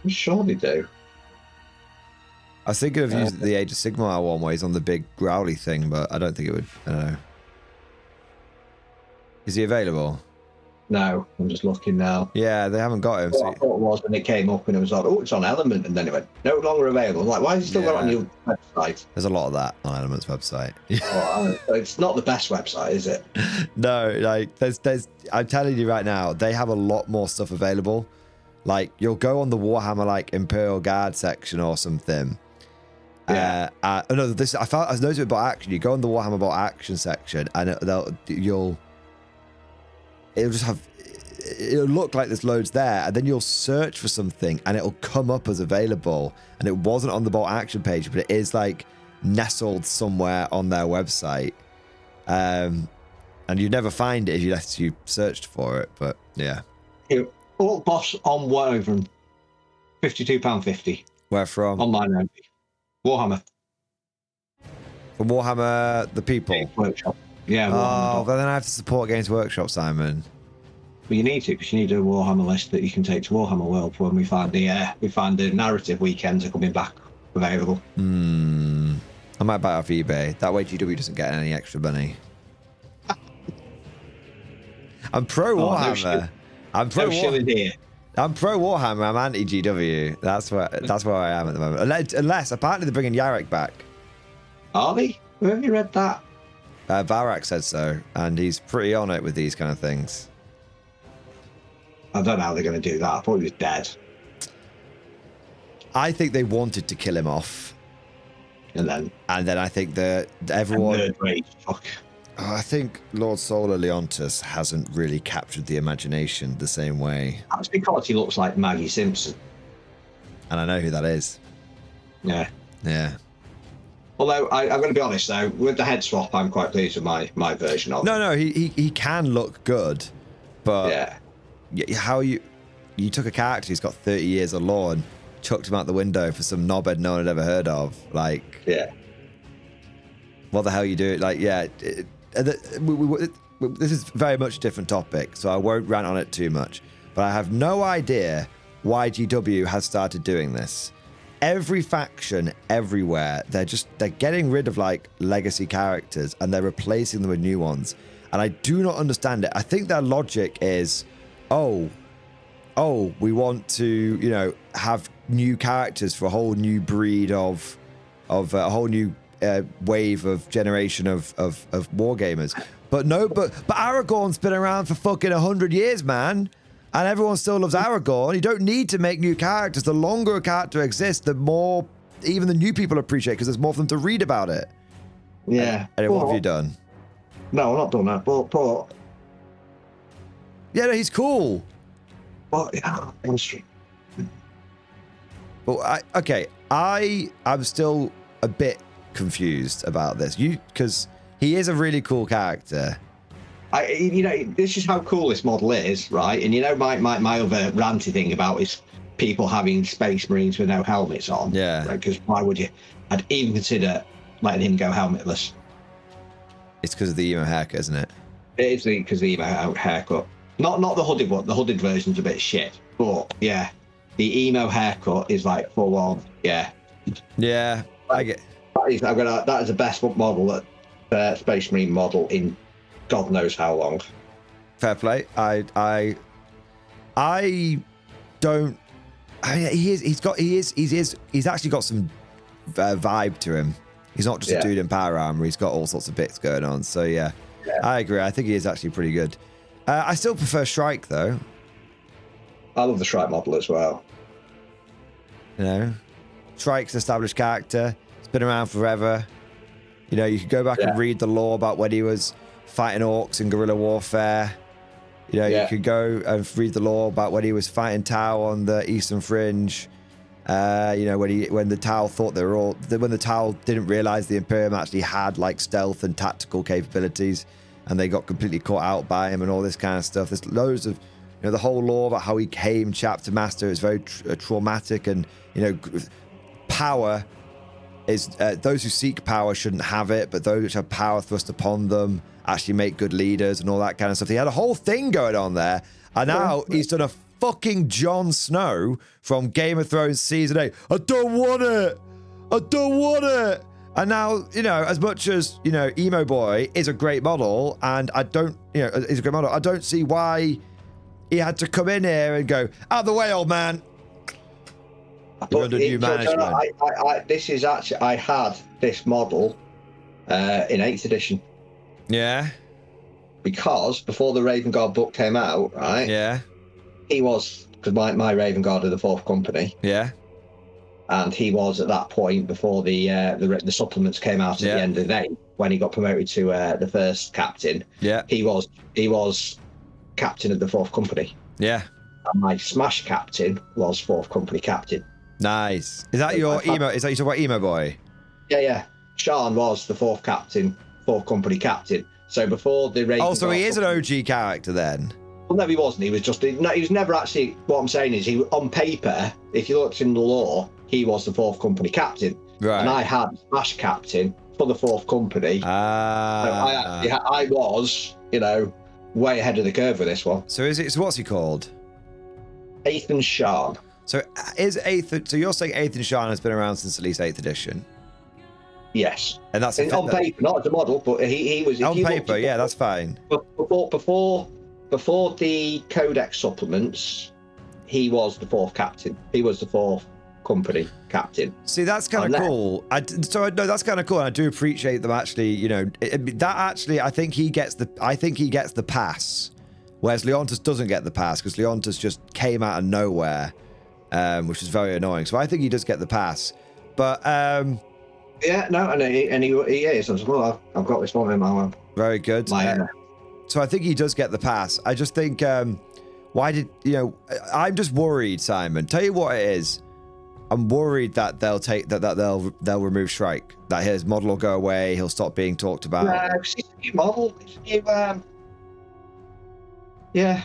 I'm sure they do. I was thinking of using the Age of Sigmar one where he's on the big growly thing, but I don't think it would. I don't know. Is he available? No, I'm just looking now. Yeah, they haven't got him. What I thought it was when it came up and it was like, oh, it's on Element, and then it went, no longer available. I'm like, why is it still got it on your website? There's a lot of that on Element's website. It's not the best website, is it? No, like there's. I'm telling you right now, they have a lot more stuff available. Like you'll go on the Warhammer like Imperial Guard section or something. Yeah. I noticed it about action. You go on the Warhammer about action section, and it'll look like there's loads there, and then you'll search for something and it'll come up as available, and it wasn't on the Bolt Action page, but it is like nestled somewhere on their website, and you'd never find it unless you searched for it. But yeah, Orc boss on Woven, £52.50. Where from? Online only. Warhammer. From Warhammer the people. Workshop. Yeah. Oh, but then I have to support Games Workshop, Simon. Well, you need to, because you need a Warhammer list that you can take to Warhammer World when we find the narrative weekends are coming back available. I might buy it off eBay. That way GW doesn't get any extra money. I'm pro Warhammer. I'm pro Warhammer. I'm anti GW. That's where I am at the moment. Unless apparently they're bringing Yarek back. Are they? Have you read that? Barak said so, and he's pretty on it with these kind of things. I don't know how they're going to do that. I thought he was dead. I think they wanted to kill him off. And then I think that everyone... Fuck. I think Lord Solar Leontus hasn't really captured the imagination the same way. That's because he looks like Maggie Simpson. And I know who that is. Yeah. Yeah. Although, I'm going to be honest, though, with the head swap, I'm quite pleased with my version of it. No, he can look good, but how you took a character who's got 30 years of lore and chucked him out the window for some knobhead no one had ever heard of. Like, what the hell you do? Like, this is very much a different topic, so I won't rant on it too much. But I have no idea why GW has started doing this. Every faction everywhere, they're getting rid of like legacy characters and they're replacing them with new ones, and I do not understand it. I think their logic is, we want to have new characters for a whole new breed of a whole new wave of generation of wargamers. But Aragorn's been around for fucking 100 years, man. And everyone still loves Aragorn. You don't need to make new characters. The longer a character exists, the more even the new people appreciate it because there's more for them to read about it. Yeah. And what have you done? No, I'm not done that. But yeah, no, he's cool. But yeah, But I'm still a bit confused about this. Because he is a really cool character. This is how cool this model is, right? And my other ranty thing about is people having Space Marines with no helmets on. Yeah. Because why would you? I'd even consider letting him go helmetless. It's because of the emo haircut, isn't it? It is because of the emo haircut. Not the hooded one. The hooded version's a bit shit. But yeah, the emo haircut is like full on. Yeah. Yeah, I get. That is the best model that Space Marine model in God knows how long. Fair play. I don't. I mean, he's actually got some vibe to him. He's not just a dude in power armor. He's got all sorts of bits going on. So yeah, I agree. I think he is actually pretty good. I still prefer Shrike though. I love the Shrike model as well. You know, Shrike's an established character. It's been around forever. You know, you could go back and read the lore about when he was fighting orcs in guerrilla warfare. You know, you could go and read the lore about when he was fighting Tau on the Eastern Fringe. You know, when the Tau thought they were all, when the Tau didn't realize the Imperium actually had like stealth and tactical capabilities, and they got completely caught out by him and all this kind of stuff. There's loads of, you know, the whole lore about how he came chapter master is very traumatic, and you know, power is those who seek power shouldn't have it, but those which have power thrust upon them actually make good leaders and all that kind of stuff. He had a whole thing going on there, and now he's done a fucking Jon Snow from Game of Thrones season 8. I don't want it. I don't want it. And now, you know, as much as, you know, Emo Boy is a great model, and I don't, you know, is a great model, I don't see why he had to come in here and go, out of the way, old man. You're under new management. This is actually, I had this model in 8th edition. Yeah. Because before the Raven Guard book came out, right? Yeah. He was, because my Raven Guard are the 4th company. Yeah. And he was at that point before the supplements came out at the end of the day, when he got promoted to the 1st captain. Yeah. He was captain of the 4th company. Yeah. And my Smash captain was 4th company captain. Nice. Is that your emo? Is that you talking about Emo Boy? Yeah, yeah. Sean was the 4th captain, 4th company captain. So before the Raven. Oh, so he is an OG character then. Well, no, he wasn't. He was just. No, he was never actually. What I'm saying is, he on paper, if you looked in the lore, he was the 4th company captain. Right. And I had Smash captain for the 4th company. Ah. So I was, you know, way ahead of the curve with this one. So is it? So what's he called? Ethan Sean. So is 8th? So you're saying Ethan Sean has been around since at least 8th edition? Yes. And that's on paper, not as a model, but he was. On paper, yeah, that's fine. Before the Codex supplements, he was the 4th captain. He was the 4th company captain. See, that's kind of cool. No, that's kind of cool. And I do appreciate them actually. You know, that actually, I think he gets the pass, whereas Leontus doesn't get the pass because Leontus just came out of nowhere, which is very annoying. So I think he does get the pass, but yeah, no, and he is. Well, I've got this one in my one. Very good. So I think he does get the pass. I just think, why did, you know, I'm just worried, Simon. Tell you what it is. I'm worried that they'll remove Shrike. That his model will go away. He'll stop being talked about. It's a new model. It's a new, yeah.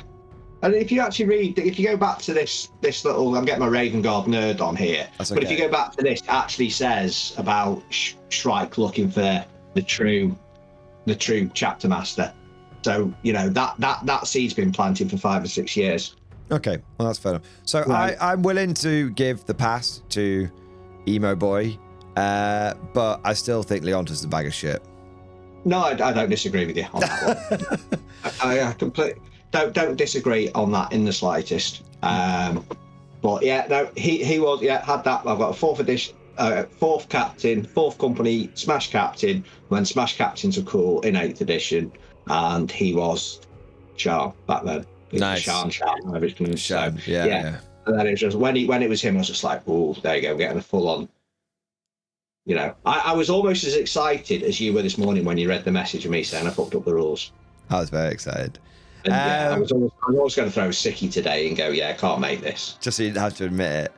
And if you actually read, if you go back to this little, I'm getting my Raven Guard nerd on here. That's okay. But if you go back to this, it actually says about Shrike looking for the true chapter master. So, you know, that seed's been planted for 5 or 6 years. Okay, well, that's fair enough. So right. I'm willing to give the pass to Emo Boy, but I still think Leontus is a bag of shit. No, I don't disagree with you on that one. I completely don't disagree on that in the slightest. But yeah, no, he was, had that. I've got a 4th edition, 4th captain, 4th company, Smash captain, when Smash captains are cool in 8th edition. And he was Sean back then. Nice. Sean, whatever it's going to Sean, yeah. And then it was just when it was him, I was just like, oh, there you go, getting a full on You know, I was almost as excited as you were this morning when you read the message of me saying I fucked up the rules. I was very excited. And yeah, I was always going to throw Sicky today and go, yeah, I can't make this. Just so you didn't have to admit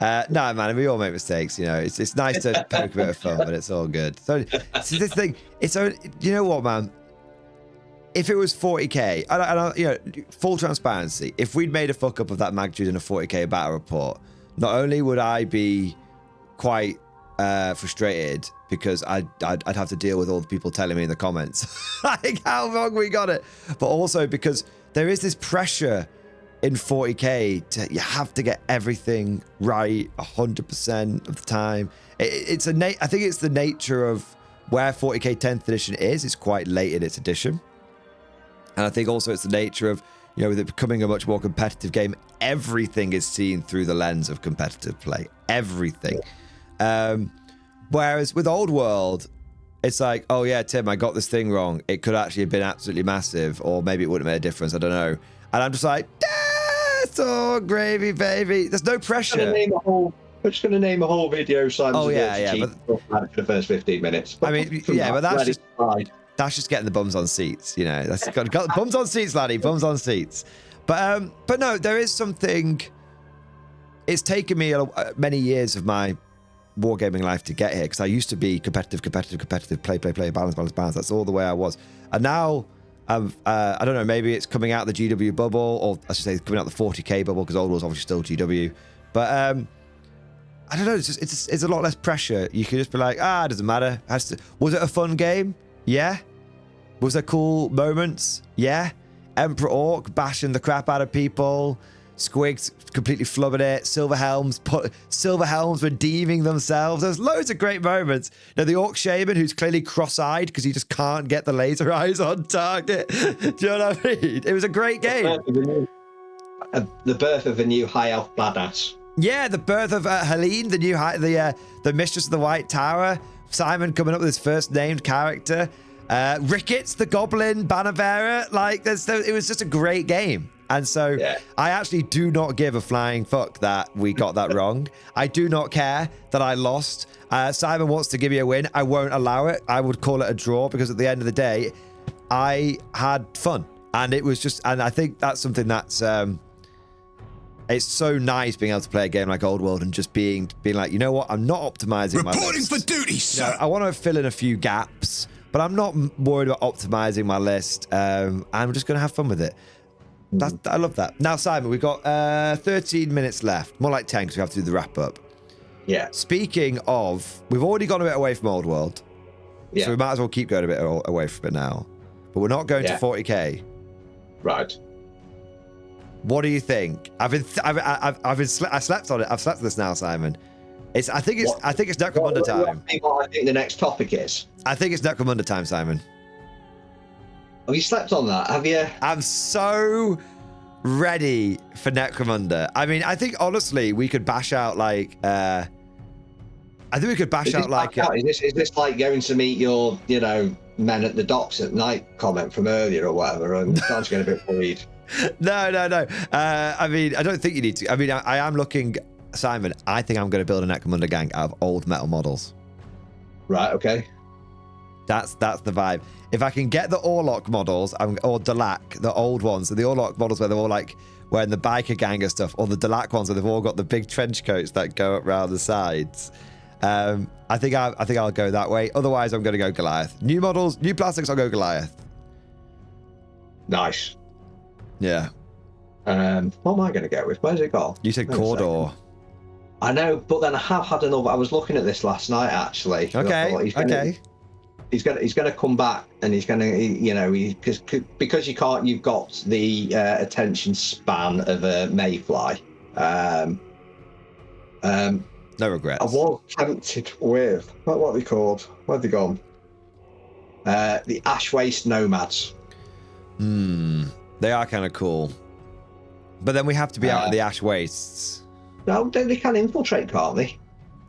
it. No, man, we all make mistakes. You know, it's nice to poke a bit of fun, but it's all good. So this thing, you know what, man? If it was 40k, you know, full transparency, if we'd made a fuck up of that magnitude in a 40k battle report, not only would I be quite frustrated because I'd have to deal with all the people telling me in the comments like how wrong we got it, but also because there is this pressure in 40k to you have to get everything right 100% of the time. I think it's the nature of where 40k 10th edition is. It's quite late in its edition, and I think also it's the nature of, you know, with it becoming a much more competitive game, everything is seen through the lens of competitive play. Everything. Whereas with Old World, it's like, oh yeah, Tim, I got this thing wrong. It could actually have been absolutely massive, or maybe it wouldn't have made a difference. I don't know. And I'm just like, that's all gravy, baby. There's no pressure. We're just going to name a whole video. Oh yeah, but for the first 15 minutes. I mean, yeah, but that's just getting the bums on seats. You know, that's got bums on seats, laddie. Bums on seats. But no, there is something. It's taken me many years of my wargaming life to get here, because I used to be competitive, play, balance. That's all the way I was. And now I don't know, maybe it's coming out of the GW bubble, or I should say coming out of the 40k bubble, because Old World's obviously still GW. But I don't know, it's a lot less pressure. You can just be like, it doesn't matter. Was it a fun game? Yeah. Was there cool moments? Yeah. Emperor Orc bashing the crap out of people. Squigs completely flubbing it. Silver Helms redeeming themselves. There's loads of great moments. Now, the Orc Shaman, who's clearly cross-eyed because he just can't get the laser eyes on target. Do you know what I mean? It was a great game. The birth of a new high elf badass. Yeah, the birth of Helene, the mistress of the White Tower. Simon coming up with his first named character. Ricketts, the goblin banner bearer. Like, it was just a great game. And so I actually do not give a flying fuck that we got that wrong. I do not care that I lost. Simon wants to give me a win. I won't allow it. I would call it a draw, because at the end of the day, I had fun. And it was just, and I think that's something that's, it's so nice being able to play a game like Old World and just being like, you know what, I'm not optimizing my list. Reporting for duty, sir. You know, I want to fill in a few gaps, but I'm not worried about optimizing my list. I'm just going to have fun with it. I love that. Now, Simon, we've got 13 minutes left. More like 10, because we have to do the wrap up. Yeah. Speaking of, we've already gone a bit away from Old World. Yeah. So we might as well keep going a bit away from it now. But we're not going to 40k. Right. What do you think? I slept on it. I've slept this now, Simon. I think it's Necromunda time. What I think the next topic is. I think it's Necromunda time, Simon. Have you slept on that? Have you? I'm so ready for Necromunda. I mean, I think honestly we could bash out like is this like going to meet your, you know, men at the docks at night comment from earlier or whatever, and starting to get a bit worried? No. I mean, I don't think you need to. I mean, I am looking, Simon. I think I'm going to build a Necromunda gang out of old metal models. Right. Okay. That's the vibe. If I can get the Orlok models, or Dalak, the old ones, the Orlok models where they're all like wearing the biker gang and stuff, or the Dalak ones where they've all got the big trench coats that go up around the sides. I think I'll go that way. Otherwise, I'm going to go Goliath. New models, new plastics. I'll go Goliath. Nice. Yeah. What am I going to go with? Where's it gone? You said Cawdor. I know, but then I have had another. I was looking at this last night, actually. Okay. He's going to come back, and he's going to, you know, because you can't. You've got the attention span of a mayfly. No regrets. I was tempted with what are they called? Where have they gone? The Ash Waste Nomads. They are kind of cool, but then we have to be out of the Ash Wastes. No, they can infiltrate, can't they?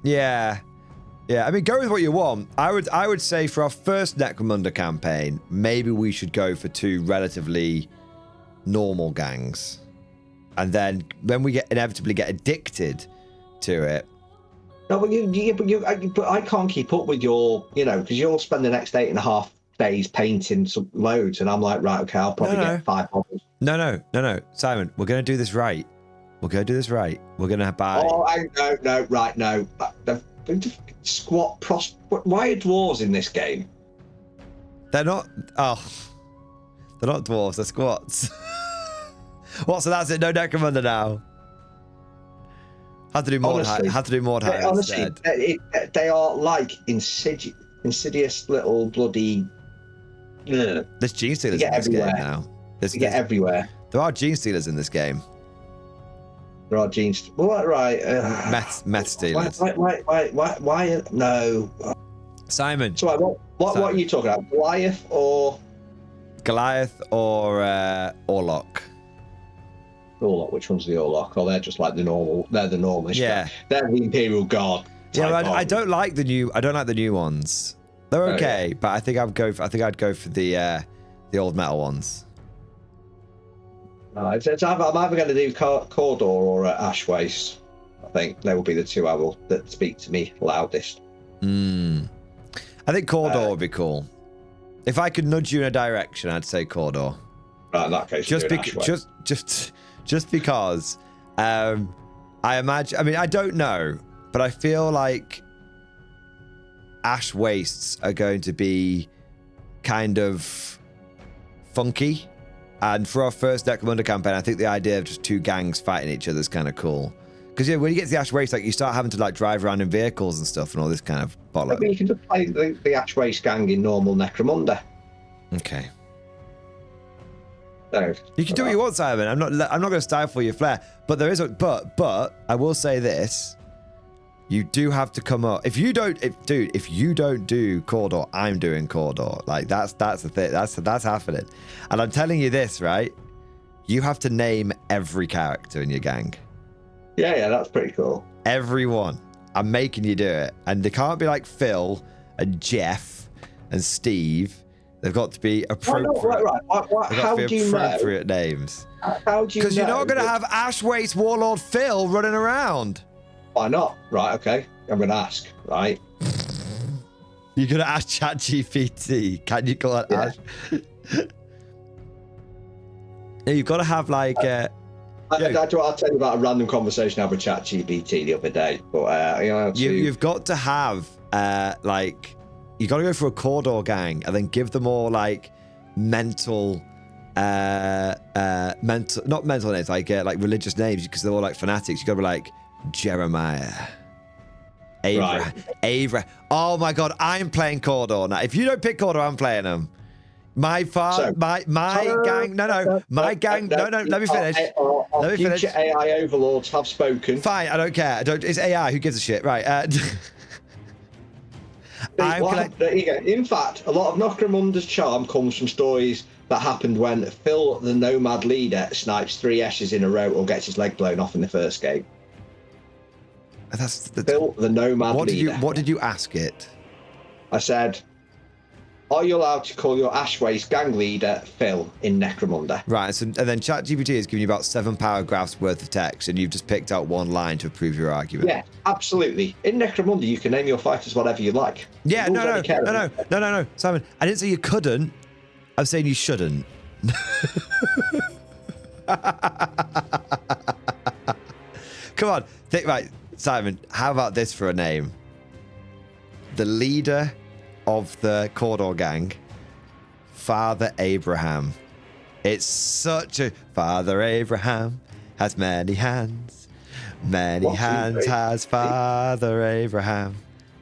Yeah. I mean, go with what you want. I would say for our first Necromunda campaign, maybe we should go for 2 relatively normal gangs, and then when we inevitably get addicted to it, No, but I can't keep up with your, because you'll spend the next 8.5 days painting some loads, and I'm like, right, okay, I'll probably get 5 bottles. No, Simon, we're gonna do this right. We're gonna do this right. We're gonna buy. Oh, no. Squat pros. Why are dwarves in this game? They're not. Oh, they're not dwarves. They're squats. What? So that's it. No Necromunda now. Have to do Mordheim. Have to do Mordheim honestly, instead. they are like insidious little bloody. There's gene stealers in this game now. They get everywhere. There are gene stealers in this game. There are genes. Well, right. Meth stealers. Why? No. Simon. So what are you talking about? Goliath or Orlok? Orlok. Which one's the Orlok? Oh, they're just like the normal. They're the normal. Yeah. They're the Imperial Guard. Yeah, I don't like the new. I don't like the new ones. They're okay, but I think I'd go for the old metal ones. I'm either going to do Cawdor or Ash Waste. I think they will be the two that speak to me loudest. I think Cawdor would be cool. If I could nudge you in a direction, I'd say Cawdor. Right, in that case, just because I imagine. I mean, I don't know, but I feel like Ash Wastes are going to be kind of funky. And for our first Necromunda campaign, I think the idea of just 2 gangs fighting each other is kind of cool. Because when you get to the Ash Waste, like you start having to like drive around in vehicles and stuff and all this kind of bollocks. I mean, you can just play the Ash Waste gang in normal Necromunda. Okay. So, you can do what you want, Simon. I'm not going to stifle your flair. But there is but I will say this. You do have to come up. If you don't do Cawdor, I'm doing Cawdor. Like that's the thing. That's happening. And I'm telling you this, right? You have to name every character in your gang. Yeah, that's pretty cool. Everyone. I'm making you do it. And they can't be like Phil and Jeff and Steve. They've got to be appropriate. Right. How do you know? Appropriate names. How do you know? Because you're not going to have Ash Waste Warlord Phil running around. Why not? Right, okay. I'm going to ask, right? You're going to ask ChatGPT. Can you call it Ash? Yeah, you've got to have like... I'll tell you about a random conversation I had with ChatGPT the other day. But you've got to have like... You got to go for a Cawdor gang and then give them all like mental... not mental names, like religious names, because they're all like fanatics. You got to be like... Jeremiah, Abraham. Oh my God, I'm playing Cawdor now. If you don't pick Cawdor, I'm playing him. My gang. No. My gang. No. Let me finish. Let me finish. Future AI overlords have spoken. Fine, I don't care. It's AI. Who gives a shit? Right. In fact, a lot of Necromunda's charm comes from stories that happened when Phil, the Nomad leader, snipes 3 Eshes in a row or gets his leg blown off in the first game. Phil, the Nomad leader. What did you ask it? I said, are you allowed to call your Ash Waste gang leader Phil in Necromunda? Right, and then ChatGPT is giving you about 7 paragraphs worth of text, and you've just picked out 1 line to prove your argument. Yeah, absolutely. In Necromunda, you can name your fighters whatever you like. Yeah, no, Simon. I didn't say you couldn't. I'm saying you shouldn't. Come on, right, Simon. How about this for a name? The leader of the Cawdor gang, Father Abraham. It's such a... Father Abraham has many hands. Many hands has Father Abraham.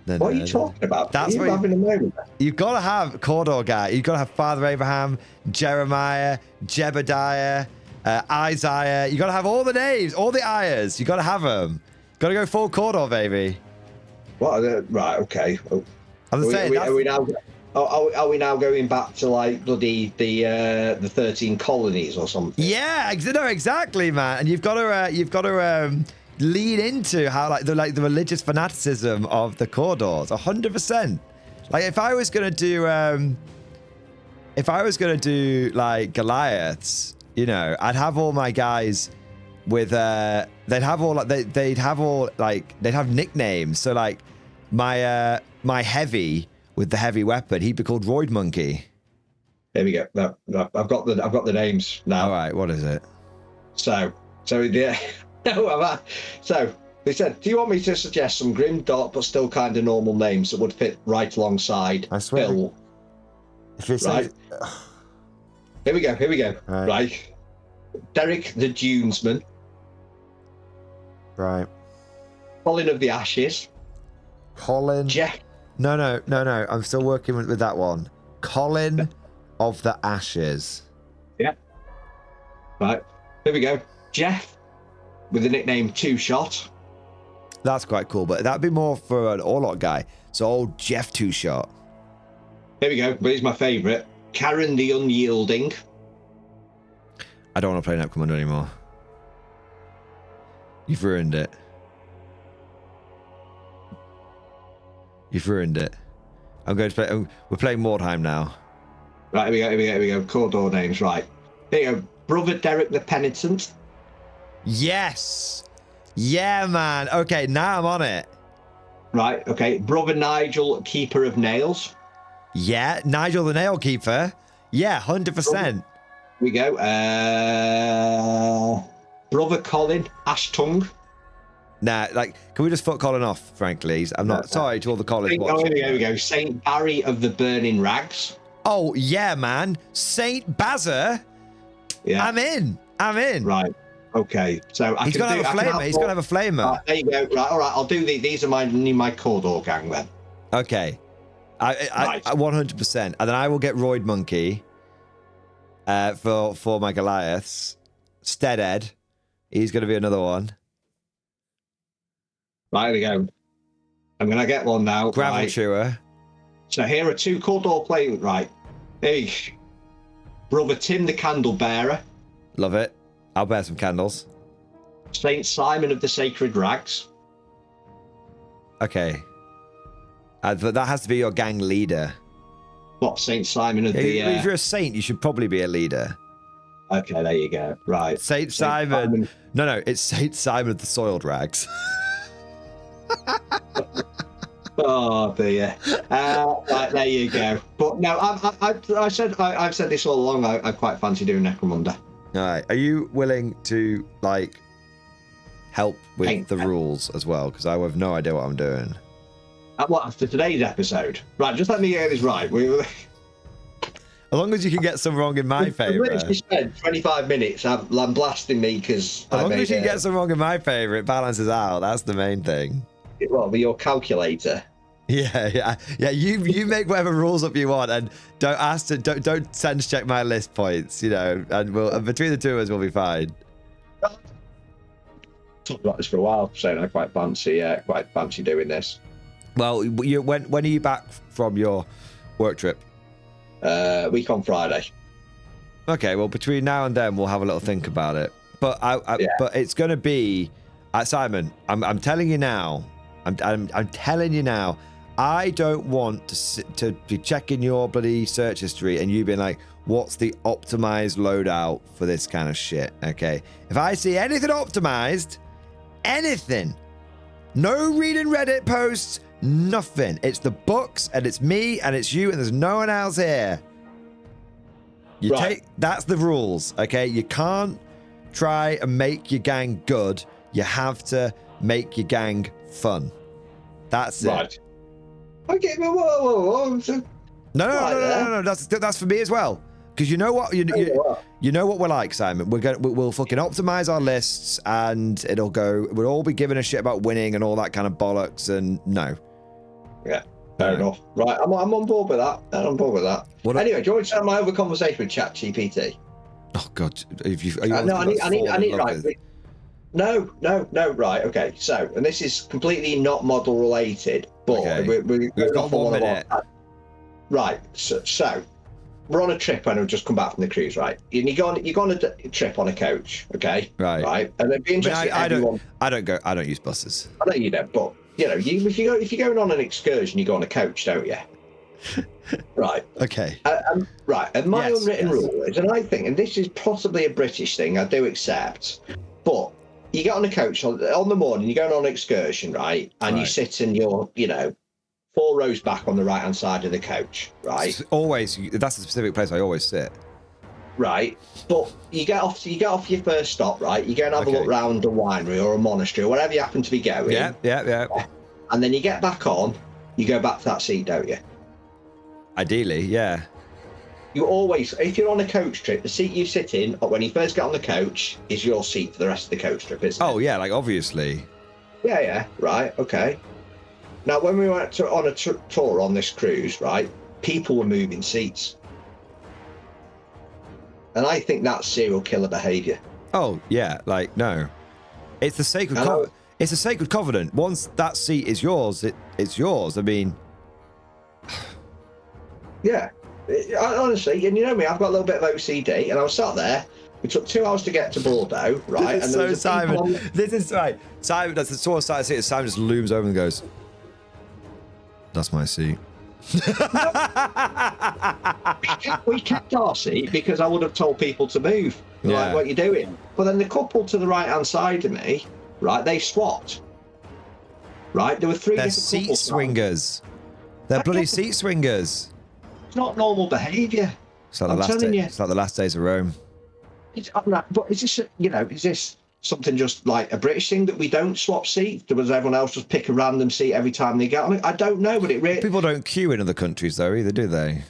What are you talking about? That's what having a moment. You've got to have Cawdor guy. You've got to have Father Abraham, Jeremiah, Jebediah, Isaiah. You've got to have all the names, all the ayahs. You've got to have them. Got to go full Cawdor, baby. What? Right, okay. I'm saying, are we now going back to like bloody the 13 colonies or something? Yeah, no, exactly, man. And you've got to lean into how the religious fanaticism of the Cawdors, 100%. Like if I was gonna do like Goliaths, I'd have all my guys with they'd have nicknames. So like my heavy with the heavy weapon, he'd be called Roid Monkey. There we go. No, I've got the names now. All right, what is it? So they said, do you want me to suggest some grim, dark, but still kind of normal names that would fit right alongside I swear. Phil? If it's Right. Here we go. Right. Derek the Dunesman. Right. Colin of the Ashes. Colin. Jeff. No. I'm still working with that one. Colin of the Ashes. Yeah. Right. Here we go. Jeff with the nickname Two Shot. That's quite cool, but that'd be more for an Orlok guy. So old Jeff Two Shot. Here we go. But here's my favourite. Karen the Unyielding. I don't want to play Nap Commander anymore. You've ruined it. You've ruined it. I'm going to play. We're playing Mordheim now. Right, here we go. Core door names, right. Here you go. Brother Derek the Penitent. Yes. Yeah, man. Okay, now I'm on it. Right, okay. Brother Nigel, Keeper of Nails. Yeah, Nigel the Nail Keeper. Yeah, 100%. Here we go. Brother Colin, Ash Tongue. Nah, like, can we just fuck Colin off, frankly? I'm not sorry to all the Collins watching. Here we go. Saint Barry of the Burning Rags. Oh, yeah, man. Saint Bazza. Yeah. I'm in. Right. Okay. So He's got to have a flamer. He's got to have a flamer. Right, there you go. Right. All right. I'll do these. These are my Cordor gang then. Okay. I 100%. And then I will get Roid Monkey for my Goliaths. Steadhead. He's going to be another one. Right, there we go. I'm going to get one now. Gravel right. Chewer. So here are two Cordor playing. Right. Hey. Brother Tim the Candle Bearer. Love it. I'll bear some candles. Saint Simon of the Sacred Rags. Okay. But that has to be your gang leader. What, Saint Simon of the... If you're a saint, you should probably be a leader. Okay, there you go. Right. Saint Simon. No, it's Saint Simon of the Soiled Rags. Oh dear. Right, there you go. But no, I've said this all along. I quite fancy doing Necromunda. All right. Are you willing to help with the rules as well? Because I have no idea what I'm doing. What, after today's episode? Right, just let me get this right. As long as you can get some wrong in my favour. You spent 25 minutes. I'm blasting me because. As long as you get some wrong in my favour, it balances out. That's the main thing. Well, with your calculator. Yeah. You make whatever rules up you want, and don't sense check my list points. And between the two of us, we'll be fine. Talked about this for a while, saying I quite fancy doing this. Well, when are you back from your work trip? Week on Friday. Okay, well, between now and then, we'll have a little think about it. But but it's going to be, Simon. I'm telling you now. I'm telling you now. I don't want to be checking your bloody search history and you being like, what's the optimized loadout for this kind of shit? Okay, if I see anything optimized, anything, no reading Reddit posts, nothing. It's the books and it's me and it's you and there's no one else here. That's the rules. Okay, you can't try and make your gang good. You have to make your gang fun. That's it. Right. Okay, but whoa. No. That's for me as well. Because you know what you know what we're like, Simon. We'll fucking optimize our lists and it'll go. We'll all be giving a shit about winning and all that kind of bollocks. And no. Yeah, fair enough. Right, I'm on board with that. Anyway, do you want to have my other conversation with ChatGPT? Oh God, I need right. No, right, okay. So, and this is completely not model related, but okay. We've got 1 minute. Right, so we're on a trip and we've just come back from the cruise, right? And you go on a trip on a coach, okay? Right. And it'd be interesting. I don't use buses. I know you don't, but if you're going on an excursion, you go on a coach, don't you? Right. Okay. Right. And my unwritten rule is, and I think, and this is possibly a British thing, I do accept, But you get on a coach on the morning, you're going on an excursion, right? And you sit and you're, 4 rows back on the right-hand side of the coach, right? Always, that's a specific place I always sit. Right, but you get off your first stop, right? You go and have a look round a winery or a monastery or wherever you happen to be going. Yeah. And then you get back on, you go back to that seat, don't you? Ideally, yeah. You always, if you're on a coach trip, the seat you sit in when you first get on the coach is your seat for the rest of the coach trip, isn't it? Oh, yeah, like obviously. Yeah, right, okay. Now, when we went on a tour on this cruise, right, people were moving seats. And I think that's serial killer behaviour. Oh, yeah, like, no. It's the sacred it's a sacred covenant. Once that seat is yours, it's yours. I mean... Yeah. Honestly, and you know me, I've got a little bit of OCD, and I was sat there. We took 2 hours to get to Bordeaux, right? This is so Simon. This is right. Simon, that's the sort of side seat. Simon just looms over and goes, "That's my seat." we kept our seat because I would have told people to move. Like, what are you doing? But then the couple to the right hand side of me, right, they swapped. Right, there were 3 They're different seat swingers. They're bloody seat swingers. It's not normal behaviour. It's like the last days of Rome. But is this, is this something just like a British thing that we don't swap seats? Does everyone else just pick a random seat every time they get on it? I don't know, but it really... People don't queue in other countries though either, do they?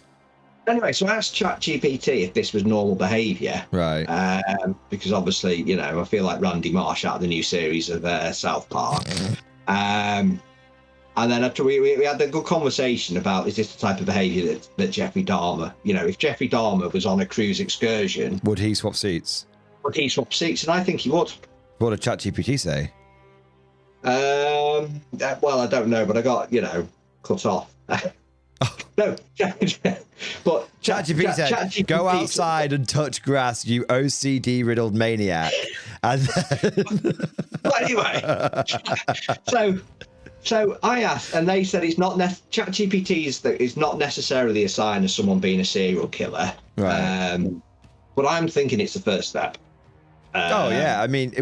Anyway, so I asked ChatGPT if this was normal behaviour. Right. Because obviously, I feel like Randy Marsh out of the new series of South Park. And then after we had a good conversation about, is this the type of behaviour that Jeffrey Dahmer, if Jeffrey Dahmer was on a cruise excursion... Would he swap seats? Would he swap seats? And I think he would. What did ChatGPT say? Well, I don't know, but I got, cut off. No, but ChatGPT said, go outside and touch grass, you OCD-riddled maniac. And then... But anyway, so I asked, and they said it's not ChatGPT is not necessarily a sign of someone being a serial killer. Right. But I'm thinking it's the first step. Oh yeah, I mean,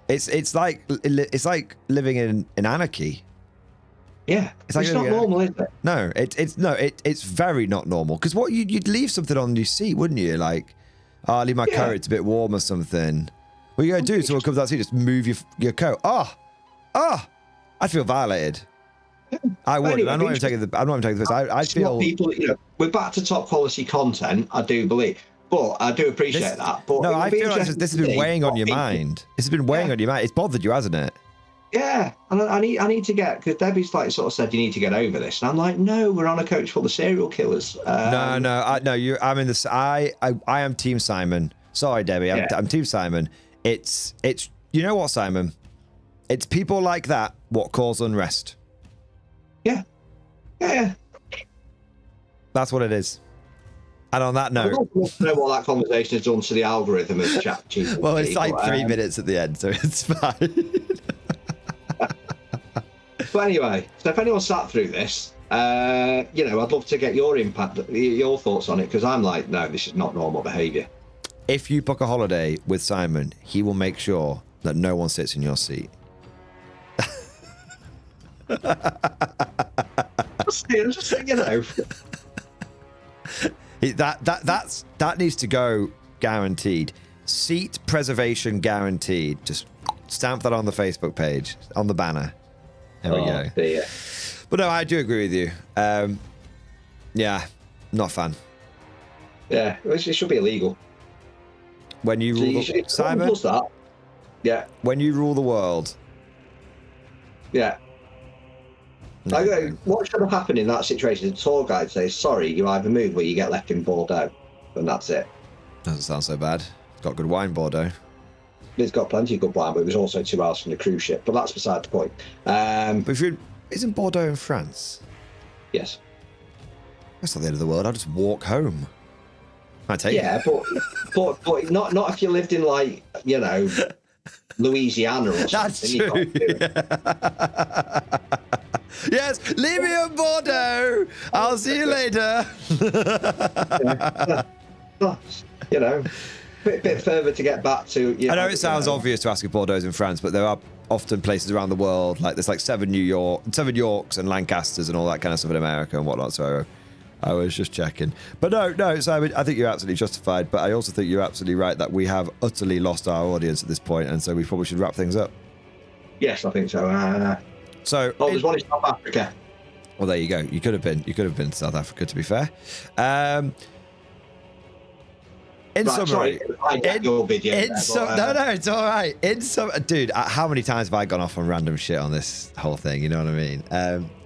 it's like living in anarchy. Yeah, it's not normal, is it? No, it's very not normal. Because what you'd leave something on your seat, wouldn't you? Like, I'll leave my coat, it's a bit warm or something. What are you gonna do? Someone comes out to you, just move your coat. I'd feel violated. I would. Anyway, I'm not even taking the piss. I feel people. We're back to top quality content. I do believe, but I do appreciate that. But no, I feel like this has been weighing on your mind. This has been weighing on your mind. It's bothered you, hasn't it? Yeah, and I need to get, because Debbie's like sort of said you need to get over this, and I'm like, no, we're on a coach full of serial killers. I'm in this. I am Team Simon. Sorry, Debbie, I'm Team Simon. It's you know what, Simon? It's people like that what cause unrest. Yeah. That's what it is. And on that note, I don't know what that conversation has done to the algorithm of ChatGPT. Well, it's like 3 minutes at the end, so it's fine. But anyway, so if anyone sat through this, I'd love to get your thoughts on it, because I'm like, no, this is not normal behaviour. If you book a holiday with Simon, he will make sure that no one sits in your seat. That needs to go guaranteed. Seat preservation guaranteed. Just stamp that on the Facebook page, on the banner. There we go. Dear. But no, I do agree with you. Yeah, not a fan. Yeah, it should be illegal. When you rule Simon, yeah. When you rule the world. Yeah. What should have happened in that situation? The tour guide says, sorry, you either move or you get left in Bordeaux. And that's it. Doesn't sound so bad. It's got good wine, Bordeaux. It's got plenty of good wine, but it was also 2 hours from the cruise ship. But that's beside the point. But isn't Bordeaux in France? Yes. That's not the end of the world. I'll just walk home. I take it. but not if you lived in Louisiana or something. That's true. Yes, leave me in Bordeaux. I'll see you later. bit further to get back to. I know it sounds obvious to ask if Bordeaux's in France, but there are often places around the world, like there's like 7 Yorks and Lancasters and all that kind of stuff in America and whatnot. So I was just checking. But no, Simon, I think you're absolutely justified. But I also think you're absolutely right that we have utterly lost our audience at this point, and so we probably should wrap things up. Yes, I think so. There's one in South Africa. Well, there you go. You could have been South Africa, to be fair. In summary, your video. No, it's all right. Dude, how many times have I gone off on random shit on this whole thing? You know what I mean?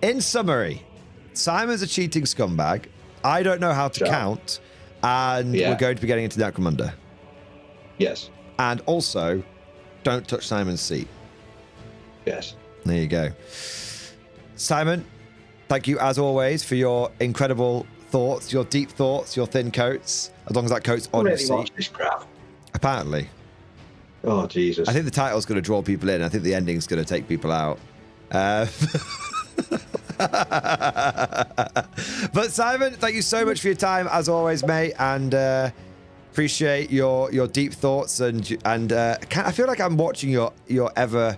In summary, Simon's a cheating scumbag. I don't know how to count, and we're going to be getting into Necromunda. Yes. And also, don't touch Simon's seat. Yes. There you go. Simon, thank you as always for your incredible thoughts, your deep thoughts, your thin coats. As long as that coat's on your seat. Watch this crap. Apparently. Oh, Jesus. I think the title's going to draw people in. I think the ending's going to take people out. But Simon, thank you so much for your time, as always, mate. And appreciate your deep thoughts. And I feel like I'm watching your ever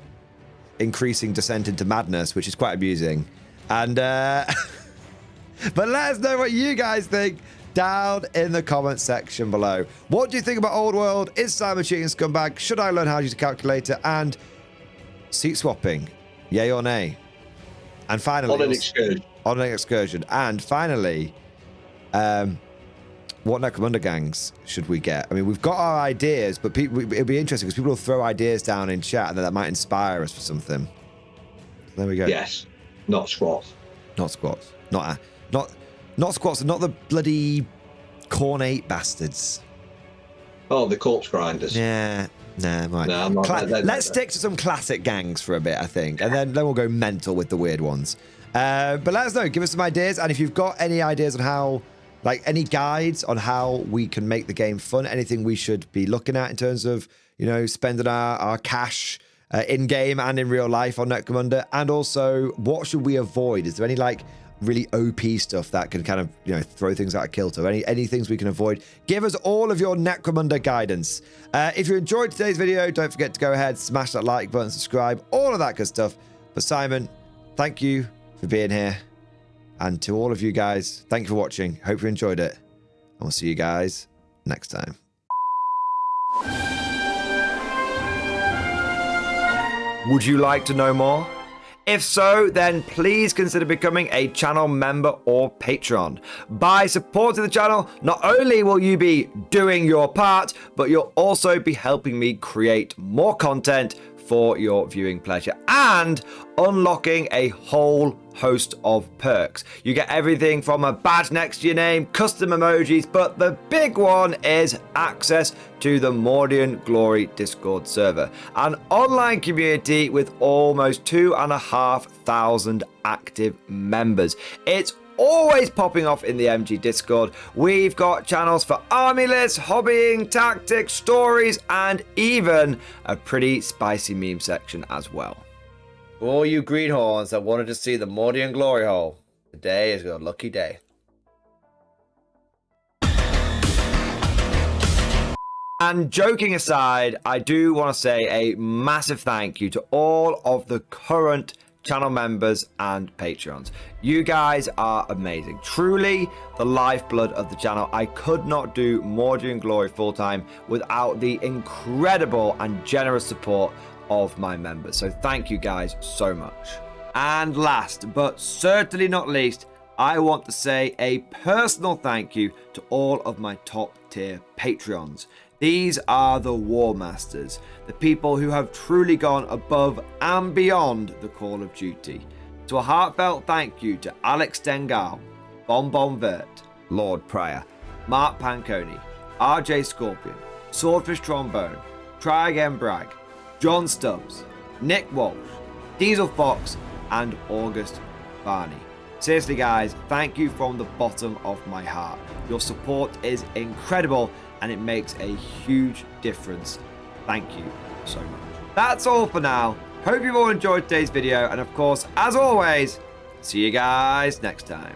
increasing descent into madness, which is quite amusing. And but let us know what you guys think down in the comment section below. What do you think about Old World? Is Simon cheating scumbag? Should I learn how to use a calculator? And seat swapping, yay or nay? And finally, on an excursion. And finally, what Necromunda gangs should we get? I mean, we've got our ideas, but it'll be interesting because people will throw ideas down in chat, and then that might inspire us for something. There we go. Yes, not squats. Not squats. Not squats. Not the bloody cornate bastards. Oh, the corpse grinders. Yeah. Nah, right. No, I'm not. Let's stick to some classic gangs for a bit, I think, and then we'll go mental with the weird ones. But let us know. Give us some ideas, and if you've got any ideas on how, like, any guides on how we can make the game fun, anything we should be looking at in terms of, spending our cash in game and in real life on Necromunda, and also what should we avoid? Is there any like really OP stuff that can kind of, throw things out of kilter? Any things we can avoid? Give us all of your Necromunda guidance. If you enjoyed today's video, don't forget to go ahead, smash that like button, subscribe, all of that good stuff. But Simon, thank you for being here. And to all of you guys, thank you for watching. Hope you enjoyed it. And we'll see you guys next time. Would you like to know more? If so, then please consider becoming a channel member or patron. By supporting the channel, not only will you be doing your part, but you'll also be helping me create more content for your viewing pleasure and unlocking a whole host of perks. You get everything from a badge next to your name, custom emojis, but the big one is access to the Mordian Glory Discord server, an online community with almost 2,500 active members. It's always popping off in the MG Discord. We've got channels for army lists, hobbying, tactics, stories, and even a pretty spicy meme section as well. For all you greenhorns that wanted to see the Mordian glory hole, today is your lucky day. And joking aside, I do want to say a massive thank you to all of the current channel members and patrons. You guys are amazing. Truly the lifeblood of the channel. I could not do Mordian Glory full-time without the incredible and generous support of my members. So thank you guys so much. And last but certainly not least, I want to say a personal thank you to all of my top tier Patreons. These are the War Masters, the people who have truly gone above and beyond the call of duty. So a heartfelt thank you to Alex Dengal, Bon Vert, Lord Pryor, Mark Panconi, RJ Scorpion, Swordfish Trombone, Try Again Bragg, John Stubbs, Nick Walsh, Diesel Fox, and August Barney. Seriously guys, thank you from the bottom of my heart. Your support is incredible and it makes a huge difference. Thank you so much. That's all for now. Hope you've all enjoyed today's video, and of course, as always, see you guys next time.